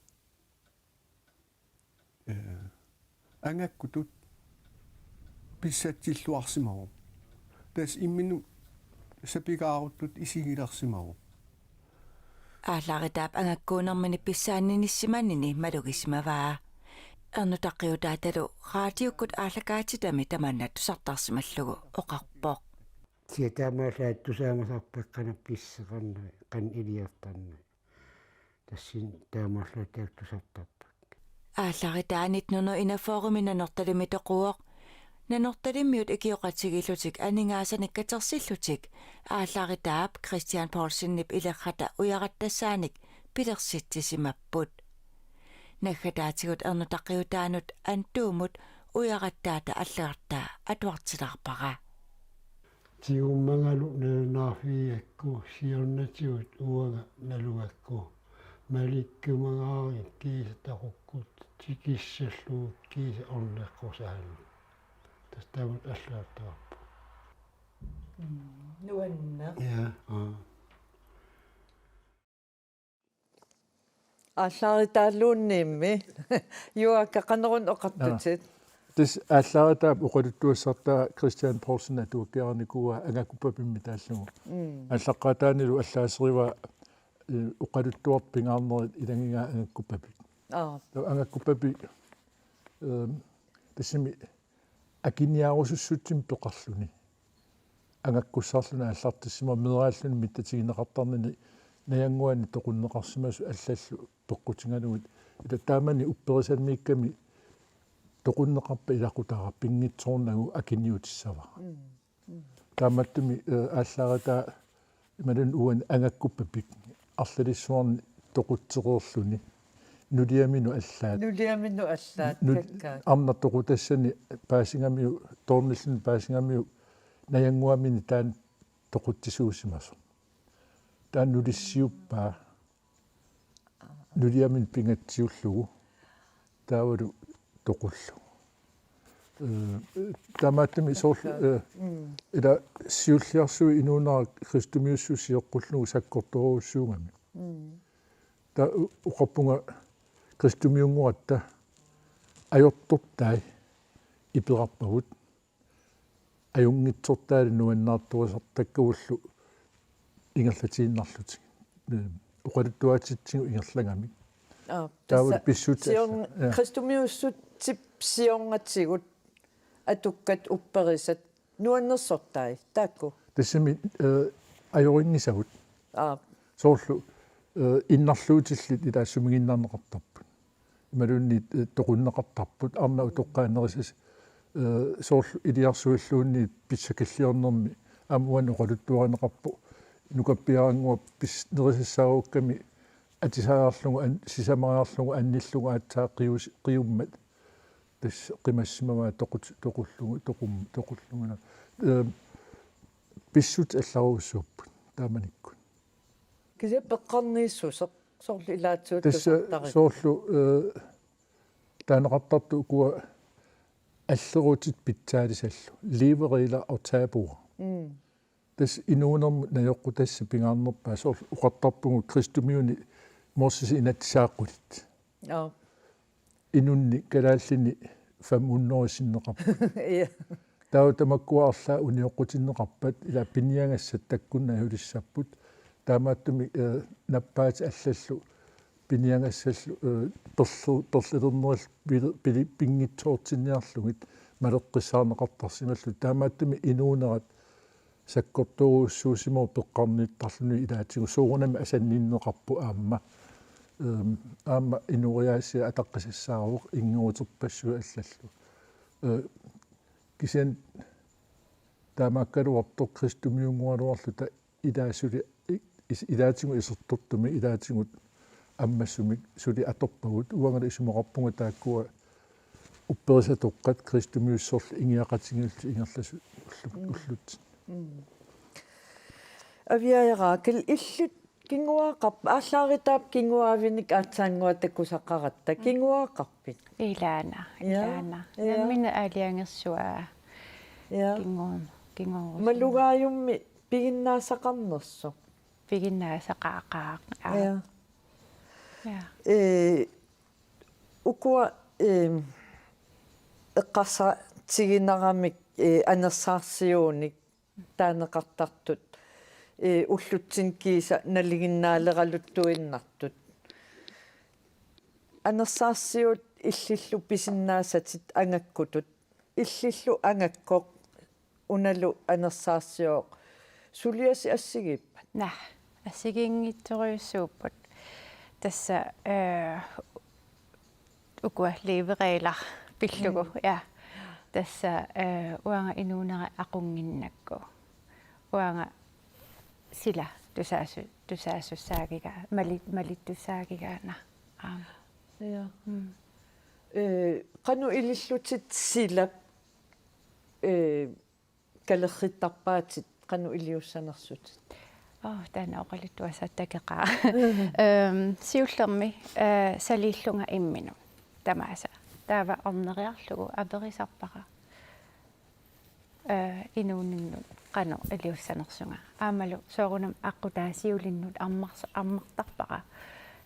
ангаккутут писсатсиллуарсимаву тас иммину сапигааруттут исигиларсимаву ааллааритаап ангаккуунэрмини писсаанниниссиманини малугисимаваа эрнутаққиутааталу раатиуккут аалагаатитами таманнат тусартарсималлугу оқарпоқ сиатаамаалаат тусаамасарпаққана писсеқарна қан илиартарна тассин таамааллаатаак тусартарпак аалларитаанит нуно инафорумина норталими тоқуоқ нанорталиммиут икиоқатсигиллутик анингаасаниккатерсиллутик аалларитаап Christian Poulsenнип илеррата уяраттассааник пилерситсисимаппут наххатаатигут эрнутаққиутаанут антуумут уяраттаата аллагартаа атуартиларпара тиуммангалу нанаафиакку сиорнатиут уага налугакку маликкумагаари киисатақуккут тикиссаллуу кииса орнеққусаалу тастамут аллаартаарпу нуанна я ааллааритааллуунниимми юакка канерун оқартутит тис ааллааритаап уқалуттуассартаа Christian Poulsen атуаккиарникуа ангакуппапимми тааллугу аллаққатаанилу аллаасерива уқалуттуарпингаарнерит илангигаа ангаккуппапи ангаккуппапи тассими акиниарусуссутсим пеқарлуни ангаккуссаарлуна аллартиссима мерааллуни миттатигинеқартарнини наянгуани тоқуннеқарсимасу аллаллу тоққутингалугит илаттаамани упперисалмиикками тоқуннеқарпа илақутара пингитсоорнагу акиниутиссава тааматтуми ааллаарата ималун уан ангаккуппапик арлалиссуарни тоқутсеқерлуни нулиамину аллаат такка амна тоқутассани паасингамиу тоорниллун паасингамиу наянгуамини таан тоқутсисуусимасо таан нулиссиуппаа нулиамин пингатсиуллугу таавалу toqullu tamaatami soorl ila siulliarsui inuunara kristumiussuusiоққуллугу саккорторуусsuungami та уқарпунга кристумиунгуратта ajortortai иперарпагут аюнгитсортаали нуаннаартуасартаккууллу ингерлатииннарлутик уқалуттуатитсигу ингерлагами таавут писсут кристумиуссут сиорнатсигут атуккат упперисат нуаннерсортай таакку тассами ajorinngisagут соорлу иннарлуутиллит илаассумигиннарнеқартарпут ималуунни тоқуннеқартарпут арна утоққаанерисас соорлу илиарсуиллуунни писсакиллиорнерми амуан оқалуттуаринеқарпу нукаппиарангуа пис нерисассаагукками атисааарлугу сисамариарлугу анниллугу аатсаа қиуммат тас қимассимава тоқуллугу тоқуллугуна писсут алларуussууппут тааманикку кисе пеққарнииссусеқ соорлу илаатсуут тасса соорлу таанеқартарту куа аллерутит питсаалисаллу ливерила ортаабуа тас инуунерму наёққу тасса пингаарнерпаа соорлу уқартарпугу кристумиуни морсис инатсааққулит инунни калааллини фам уннорисиннеқарпут тау тамаккуаарлаа униоққутиннеқарпат ила пиниангассат таккунна хулиссаппут таамааттуми наппаати аллаллу пиниангассаллу перлернерил пингитсоортинниарлугит малеққиссаарнеқартарсималлу таамааттуми инуунерат саккорторуuссуусимоо пеққарнииттарлуни илаатигу суурнами асанниннеқарпу аама инуриаассиа атаққисассааруоқ ингуутерпассуа аллаллу кисен таамааккалуартор кристумиунгуалуарлута илаасули илаатигу исертортуми илаатигут аммассумик сули аторпагут уангала исумоқарпунга тааккуа упперисатоққат кристумиуссорл ингиақатингилти ингерласу уллут авиаяракил иллит кингуаақарп ааллааритаап кингуаавиник аатсаангуа таккусаққаратта кингуаақарпит илаана наммина аалиангерсуаа кингуум малугааюмми пигиннаасақарнерсо пигиннаасақаақаақ укуа эққарса тигинарамик анерсаарсиууник таанеқартартут уллутсин киса налигиннаалералуттуиннартут анерсаарсиут иллиллу писиннаасатит ангаккутут иллиллу ангаккоқ уналу анерсаарсиоқ сулиаси ассигиппат ассигингитсориуссууппут тасса укуа ливерейла пиллугу тасса уанга инуунера ақунгиннакку уанга сила тусаассаагига малиттусаагигаана кану илиллутит силап калерриттарпаатит кану илиуссанерсутит таана оқалиттуасаттакеқаа сиуллерми салииллунга иммину тамааса таава орнериарлугу аперисарпара инууниннут qanu илиуссанерсунга аамалу соорунам аққутаасиулиннут армартарпара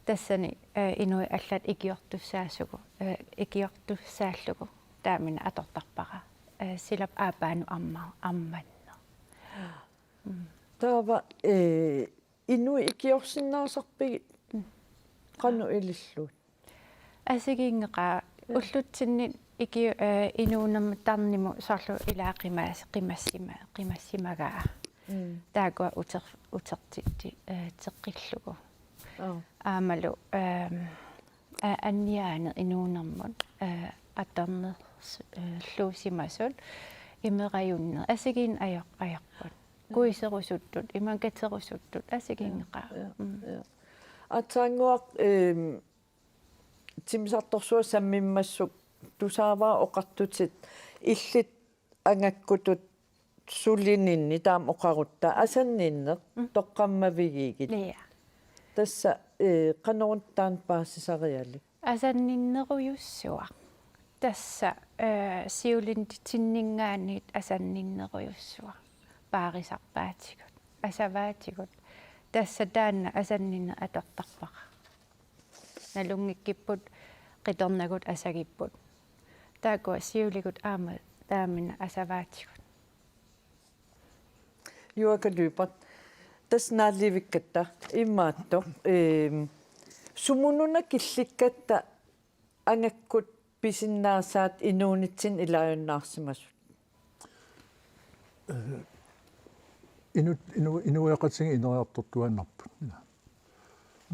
тассани инуи аллат икиортуссаасугу икиортуссааллугу таамина атортарпара силап аапаану амманна таава инуи икиорсиннаасарпигит qanu илиллуут асигингеқаа уллутсинни ики инуунамма тарниму соорлу илаақимаас қимассимагаа таагуа утертитти теққиллугу аамалу анниаане инуунармут атарне луусимасут имераюнне асигин аярпут куисерусуттут иманкатерусуттут асигингеқаа атсаангуақ тимсарторсуа саммиммассук тусааваа оқартутит иллит ангаккутут сулининни таам оқарутта асаннинне тоққаммавигигит тасса қанеруттаан паассисариали асанниннеруйуссуа тасса сиулин тиннингаанит асанниннеруйуссуа паарисарпаатигут асаваатигут тасса таанна асаннинне атортарпаqa налунгиккиппут қиторнагут асагиппут таакуа сиулигут аама таамина асаваатигут юакалуипат таснаалливиккатта иммаатто сумунуна килликкатта ангаккут писиннаасаат инуунитсин илааюннаарсимасут инуяқатсинги инериартортуаннарпут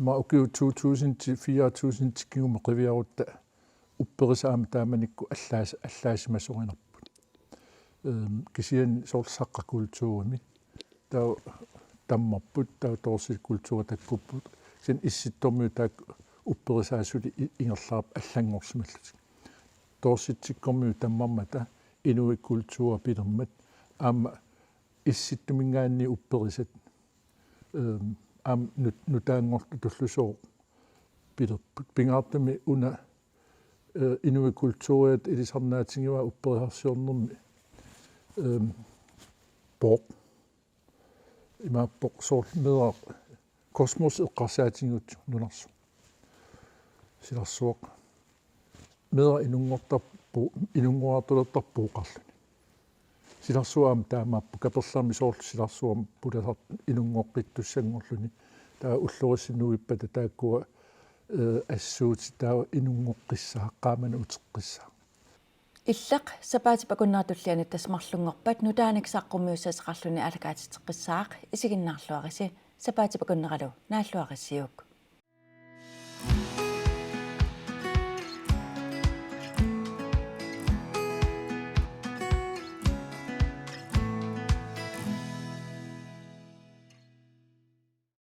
ма окиу 2000 til 4000 кигума қивиарутта упперисаама тааманикку аллаасимасоринарпут кисиан соорсаққакултууми таа таммарпут таа торсит культура таккуппут син исситтормиу таак упперисаасули ингерлаарп аллангорсималлут торситсиккормиу таммармата инуи культура пилермат аама исситтумингаанни упперисат ам нутаангорту туллусоо пилерпут пингаартами уна инуи культуриат илисарнаатингива упперисарсиорнэрми пок има пок соорнера космос эққарсаатингут нунарсу силарсуоқ мера инунгуартулертарпууқарлуни силарсуаам таамааппу каперларми соорлу силарсуам пуласар инунгоққиттуссангорлуни таа уллуриссинуиппата тааккуа ассуути таа инунгоққиссааққаамана утеққиссаа иллақ сапаатипакуннаатуллиани тасмарлунгорпат нутааник саққумиуссасеқарлуни алакаатитеққиссаақ исигиннаарлуариси сапаатипакуннералу нааллуариссиук